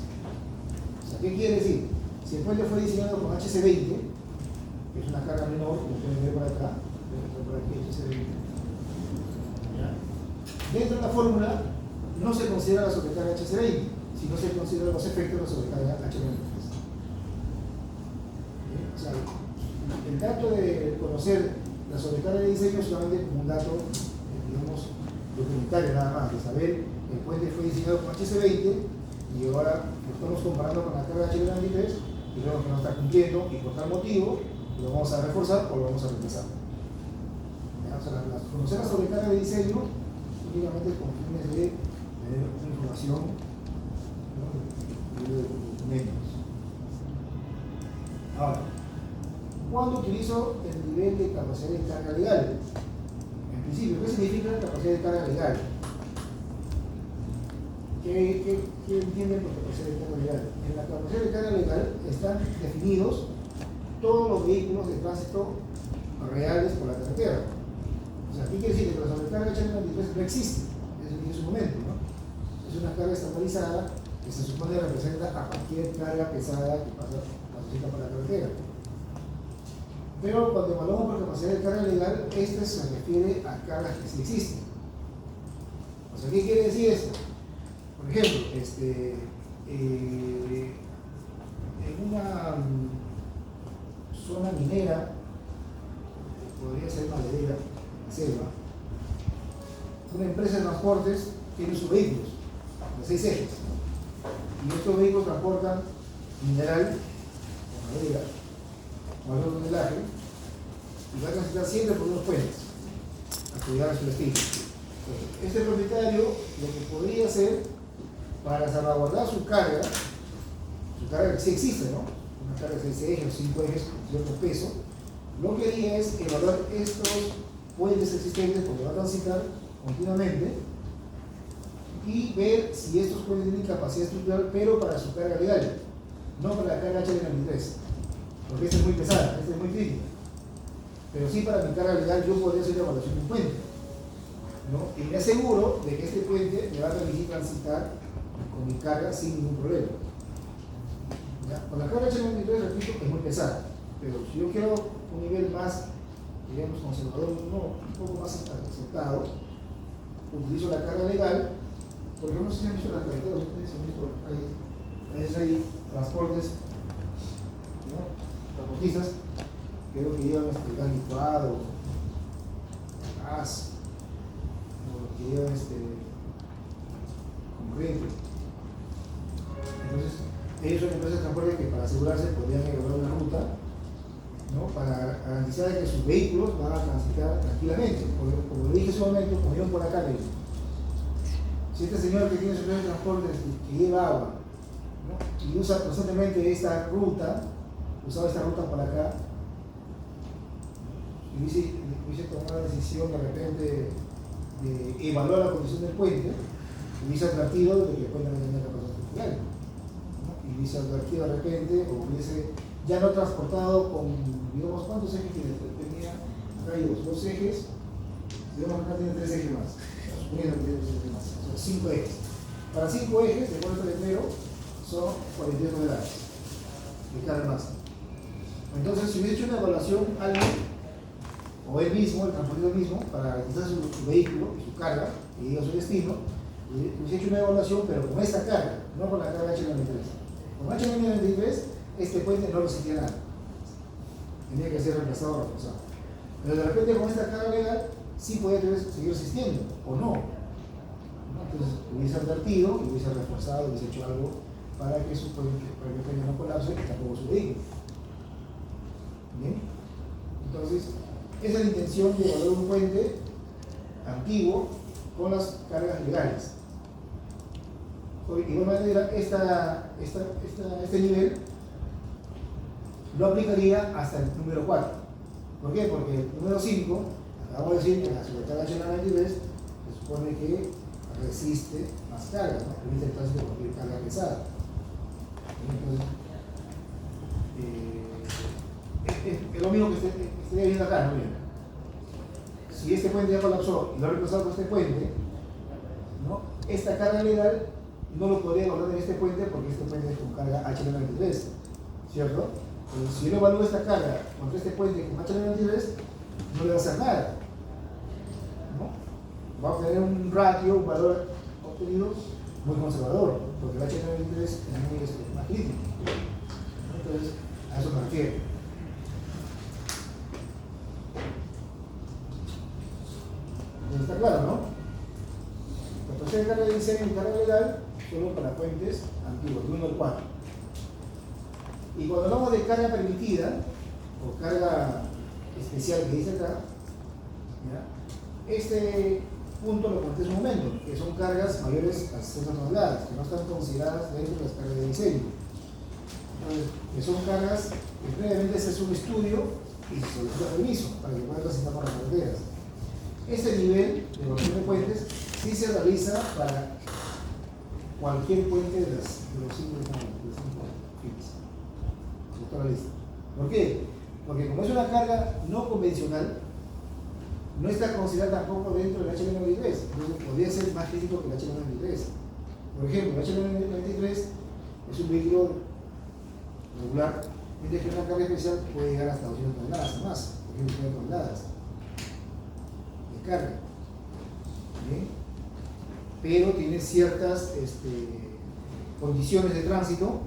O sea, ¿qué quiere decir? Si el puente fue diseñado con HC20, que es una carga menor, como pueden ver por acá, por aquí HC20, ¿ya? Dentro de la fórmula no se considera la sobrecarga HC20, sino se consideran los efectos de la sobrecarga H93. O sea, el dato de conocer la sobrecarga de diseño es solamente como un dato, digamos, documentario nada más, de saber que el puente fue diseñado con HC20 y ahora lo estamos comparando con la carga H93 y vemos que no está cumpliendo y por tal motivo lo vamos a reforzar o lo vamos a reemplazar. O sea, conocer la sobrecarga de diseño únicamente con fines de tener una información, ¿no?, de documentos. Ahora, ¿cuándo utilizo el nivel de capacidad de carga legal? En principio, ¿qué significa capacidad de carga legal? ¿Qué entienden por capacidad de carga legal? En la capacidad de carga legal están definidos todos los vehículos de tránsito reales por la carretera. O sea, ¿qué quiere decir? Que la sobrecarga H93 no existe en su momento, ¿no? Es una carga estandarizada que se supone representa a cualquier carga pesada que pasa por la carretera. Pero cuando evaluamos por capacidad de carga legal, este se refiere a cargas que sí existen. O sea, ¿qué quiere decir esto? Por ejemplo, zona minera, podría ser maderera, selva, una empresa de transportes tiene sus vehículos, de 6 ejes, y estos vehículos transportan mineral o madera o alto tonelaje y va a transitar siempre por unos puentes hasta llegar a su destino. Entonces, este propietario lo que podría hacer para salvaguardar su carga que sí existe, ¿no? Una carga de 6 ejes o 5 ejes con cierto peso, lo que haría es evaluar estos puentes existentes porque va a transitar continuamente y ver si estos puentes tienen capacidad estructural, pero para su carga legal, no para la carga HL93, porque esta es muy pesada, esta es muy crítica. Pero sí para mi carga legal yo podría hacer la evaluación de un puente, ¿no? Y me aseguro de que este puente me va a permitir transitar con mi carga sin ningún problema. ¿Ya? Con la carga HL93, repito, es muy pesada, pero si yo quiero un nivel más, digamos, conservador, un poco más aceptado, utilizo la carga legal, porque no sé si han visto las carreteras, ustedes han visto, a veces hay transportes, ¿no? Transportistas, creo que llevan gas licuado, gas, o que llevan concreto. Entonces, ellos son empresas de transporte que para asegurarse podrían elaborar una ruta, ¿no? Para garantizar que sus vehículos van a transitar tranquilamente. Como le dije en su momento, como iban por acá, le dije, si este señor que tiene su empresa de transporte que lleva agua, ¿no? Y usa constantemente esta ruta, usaba esta ruta para acá, y hubiese tomado la decisión de repente de evaluar la condición del puente, hubiese advertido de que el puente no tenía capacidad estructural, ¿no? Y hubiese advertido de repente, o hubiese ya no transportado con, digamos, ¿cuántos ejes tiene? Tenía acá hay dos ejes, digamos que acá tiene 3 ejes más, suponiendo que tiene 3 ejes más, son 5 ejes. Para 5 ejes, de acuerdo al letrero, son 42 toneladas de carga masa. Entonces, si hubiese hecho una evaluación alguien, o él mismo, el transportador mismo, para garantizar su vehículo y su carga, y llegue a su destino, hubiese hecho una evaluación, pero con esta carga, no con la carga HL93. Con HL93, este puente no resistía nada. Tenía que ser reemplazado o reforzado. Pero de repente con esta carga legal sí podía seguir resistiendo, o no. Entonces hubiese advertido, hubiese reforzado, hubiese hecho algo para que su puente no colapse y tampoco su vehículo. ¿Bien? Entonces, esa es la intención de evaluar un puente antiguo con las cargas legales. De igual manera, este nivel lo aplicaría hasta el número 4. ¿Por qué? Porque el número 5, acabamos de decir que la sobrecarga HL93 se supone que resiste más cargas, ¿no? Permite el tránsito de cualquier carga pesada. Entonces, es lo mismo que estoy viendo acá, ¿no? Bien. Si este puente ya colapsó y lo ha reemplazado con este puente, ¿no? Esta carga legal no lo podría guardar en este puente porque este puente es con carga HL93, ¿cierto? Pero si yo le evalúo esta carga contra este puente con HL93, no le va a hacer nada, ¿no? Va a obtener un ratio, un valor obtenido muy conservador, porque el HL93 es muy más crítico. Entonces, a eso me refiero. Está claro, ¿no? La capacidad de carga de diseño y carga legal solo para puentes antiguos, de 1 al 4. Y cuando hablamos de carga permitida, o carga especial que dice acá, ¿ya? Este punto lo conté en un momento, que son cargas mayores a 60 toneladas, que no están consideradas dentro de las cargas de diseño. Entonces, que son cargas que previamente se hace un estudio y se solicita permiso para que puedan transitar por las carreteras. Este nivel de evaluación de puentes sí se realiza para cualquier puente de los 5 filas de toda la lista. ¿Por qué? Porque como es una carga no convencional, no está considerada tampoco dentro del HL93, entonces podría ser más crítico que el HL93. Por ejemplo, el HL93 es un vehículo regular, mientras que una carga especial puede llegar hasta 200 toneladas o más, 200 toneladas de carga. ¿Bien? Pero tiene ciertas condiciones de tránsito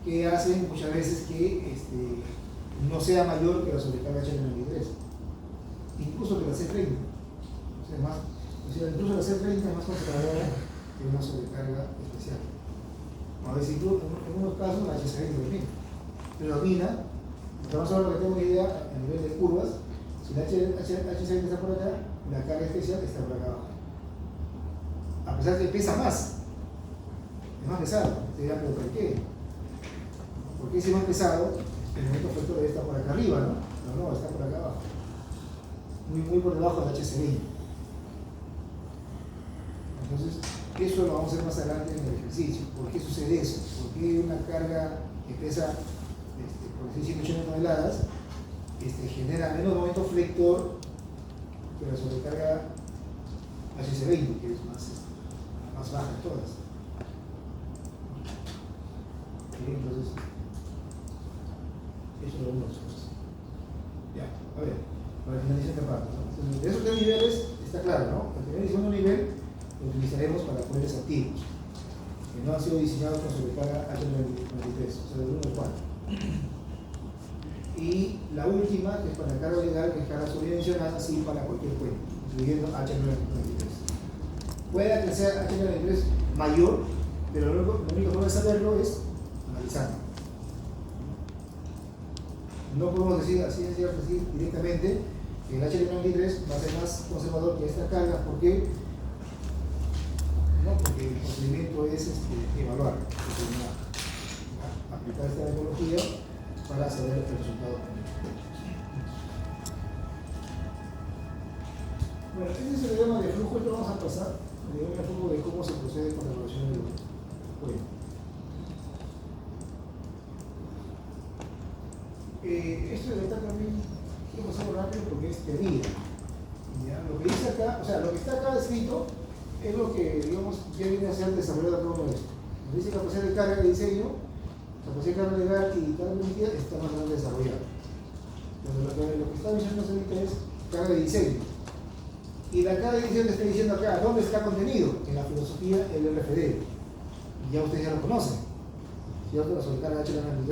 que hacen muchas veces que no sea mayor que la sobrecarga HL93, incluso que la C30. Incluso la C30 es más conservadora que una sobrecarga especial. A veces incluso en unos casos la H20 predomina. Estamos hablando que tengo una idea a nivel de curvas. Si la H20 está por acá, la carga especial está por acá abajo. A pesar de que pesa más, es más pesado. Te dirán, pero ¿por qué? Porque si es más pesado, el momento efecto debe estar por acá arriba, ¿no? No, está por acá abajo. Muy por debajo de la HC20. Entonces, eso lo vamos a hacer más adelante en el ejercicio. ¿Por qué sucede eso? ¿Por qué una carga que pesa, por decir 180 toneladas, genera menos momento flector que la sobrecarga HC20, que es más baja de todas? Entonces, eso es lo uno de las cosas. Ya, a ver, para finalizar esta parte, ¿no? Entonces, de esos tres niveles está claro, ¿no? El primer y segundo nivel lo utilizaremos para puentes activos, que no han sido diseñados con sobrecarga H93, o sea, del 1 al 4. Y la última, que es para carga legal, que es carga sobredimensionada, sí para cualquier puente, incluyendo H93. Puede que sea H93 mayor, pero la única forma de saberlo es analizando. No podemos decir así directamente que el H93 va a ser más conservador que esta carga. ¿Por qué? No, porque el procedimiento es evaluar, aplicar esta metodología para saber el resultado. Bueno, este es el diagrama de flujo. Esto vamos a pasar el diagrama de flujo de cómo se procede con la evaluación del puente. Esto debe estar también, quiero pasarlo rápido porque es terrible. Lo que dice acá, o sea, lo que está acá escrito es lo que, digamos, ya viene a ser desarrollado acá uno de esto. Nos dice capacidad de carga de diseño, capacidad de carga legal y carga permitida está más grande desarrollado. Entonces, lo que está diciendo ahorita es carga de diseño. Y la carga de diseño te está diciendo acá, ¿dónde está contenido? En la filosofía, el RFD. Y ya ustedes ya lo conocen. ¿Cierto? La sobrecarga H93,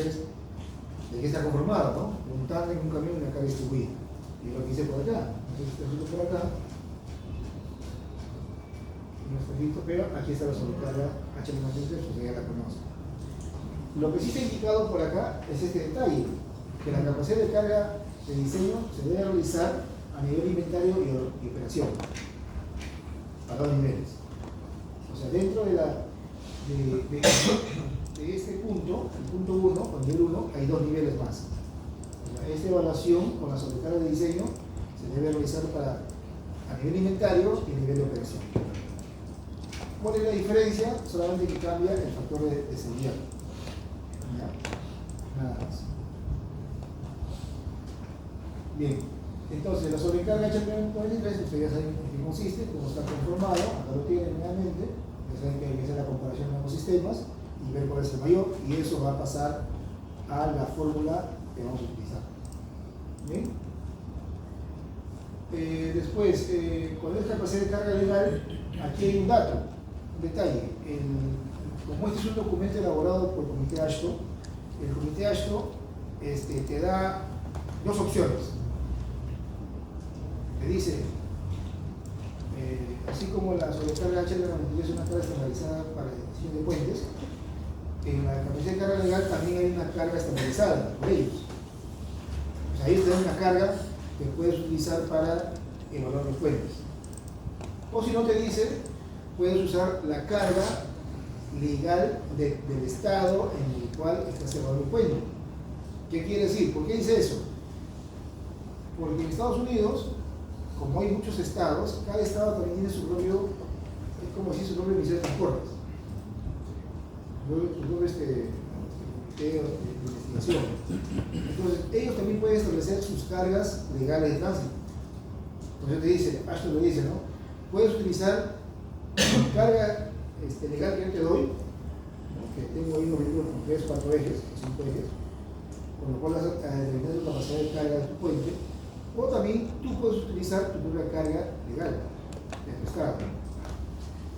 ¿de qué está conformado? ¿No? Un tándem, un camión y una carga distribuida. Y lo que hice por acá. No sé si está escrito por acá. No está escrito, pero aquí está la sobrecarga H93, pues ya la conocen. Lo que sí está indicado por acá es este detalle, que la capacidad de carga de diseño se debe realizar a nivel inventario y operación, a dos niveles. O sea, dentro de este punto, el punto 1, con nivel 1, hay dos niveles más. O sea, esta evaluación con la sobrecarga de diseño se debe realizar a nivel inventario y a nivel de operación. ¿Cuál es la diferencia? Solamente que cambia el factor de seguridad. ¿Ya? Nada más. Bien, entonces la sobrecarga H93, ustedes ya saben en qué consiste, cómo está conformado, acá lo tienen nuevamente, ya saben que hay que hacer la comparación de ambos sistemas y ver cuál es el mayor, y eso va a pasar a la fórmula que vamos a utilizar. ¿Bien? Después, cuando es capacidad de carga legal, aquí hay un dato, un detalle. Como este es un documento elaborado por el Comité AASHTO, el Comité AASHTO te da dos opciones. Te dice, así como la sobrecarga H93 es una carga estandarizada para la decisión de puentes, en la capacidad de carga legal también hay una carga estandarizada por ellos. O sea, ellos te dan una carga que puedes utilizar para evaluar los puentes. O si no te dice, puedes usar la carga legal del estado en el cual estás evaluando el puente. ¿Qué quiere decir? ¿Por qué dice eso? Porque en Estados Unidos, como hay muchos estados, cada estado también tiene su propio, es como decir, su propio ministerio de transportes, su propio comité de investigación. Entonces, ellos también pueden establecer sus cargas legales de tránsito. Entonces te dice, AASHTO lo dice, ¿no? Puedes utilizar carga legal que yo te doy, ¿no? Que tengo ahí unos vehículos con 3, 4 ejes, 5 ejes, con lo cual vas a determinar tu capacidad de carga de tu puente. O también tú puedes utilizar tu propia carga legal de tu estado.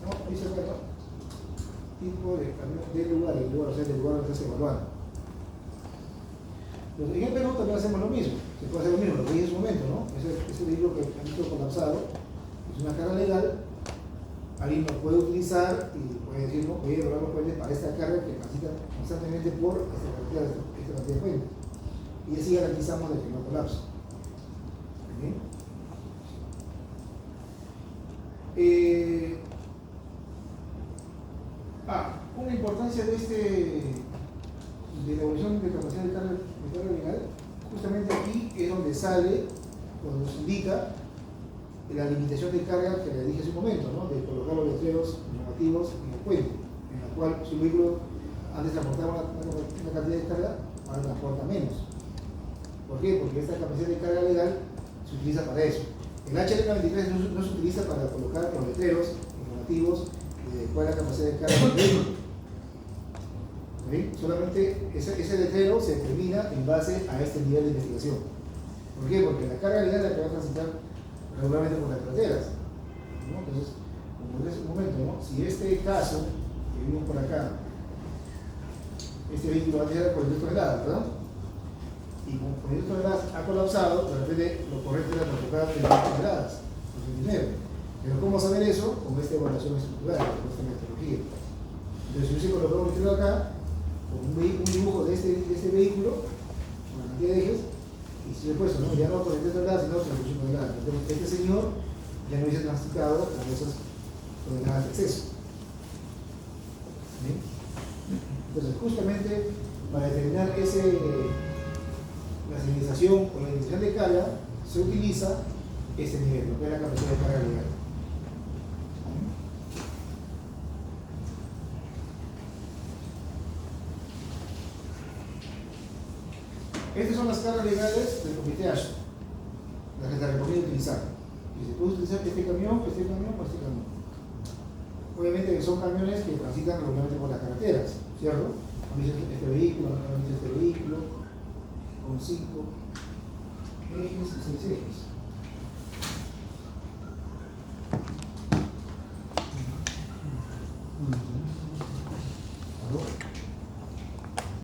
¿No? Dice acá, ¿no? Tipo de lugar, o sea, del lugar donde estás evaluando. Pero en el Perú también hacemos lo mismo, se puede hacer lo mismo, lo que dije en su momento, ¿no? Ese vehículo que ha visto colapsado es una carga legal, alguien lo puede utilizar y puede decir, no, voy a doblar los puentes para esta carga que transita constantemente por esta cantidad de puentes. Y así garantizamos de que no colapse. ¿Bien? Una importancia de la evolución de capacidad de carga legal, justamente aquí es donde sale, cuando nos indica la limitación de carga que le dije hace un momento, ¿no? De colocar los letreros normativos en el puente, en la cual si un vehículo antes transportaba una cantidad de carga, ahora transporta menos. ¿Por qué? Porque esta capacidad de carga legal se utiliza para eso. El HL93 no se utiliza para colocar los letreros informativos de cuál es la capacidad de carga del vehículo. ¿Sí? Solamente ese letrero se determina en base a este nivel de investigación. ¿Por qué? Porque la carga legal es la que va a transitar regularmente por las carreteras, ¿no? Entonces, como en ese momento, ¿no? Si este caso que vimos por acá, este vehículo va a tener 42 toneladas, ¿verdad? Y con 42 toneladas ha colapsado, de repente lo correcto era transportar 32 toneladas, por el dinero. Pero ¿cómo saber eso? Con esta evaluación estructural, con esta metodología. Entonces, si yo se colocó un letrero acá, con un dibujo de este vehículo, con la cantidad de ejes, y si yo he puesto, ¿no? Ya no 43 toneladas, sino 38 toneladas. Entonces, este señor ya no hubiese transitado con esas toneladas de exceso. ¿Sí? Entonces, justamente para determinar la señalización o la indicación de carga, se utiliza este nivel, lo que es la capacidad de carga legal. Estas son las cargas legales del comité ASHA, las que te recomiendo utilizar. Y se puede utilizar este camión, o este camión. Obviamente que son camiones que transitan regularmente por las carreteras, ¿cierto? Este vehículo, con 5 ejes y 6 ejes.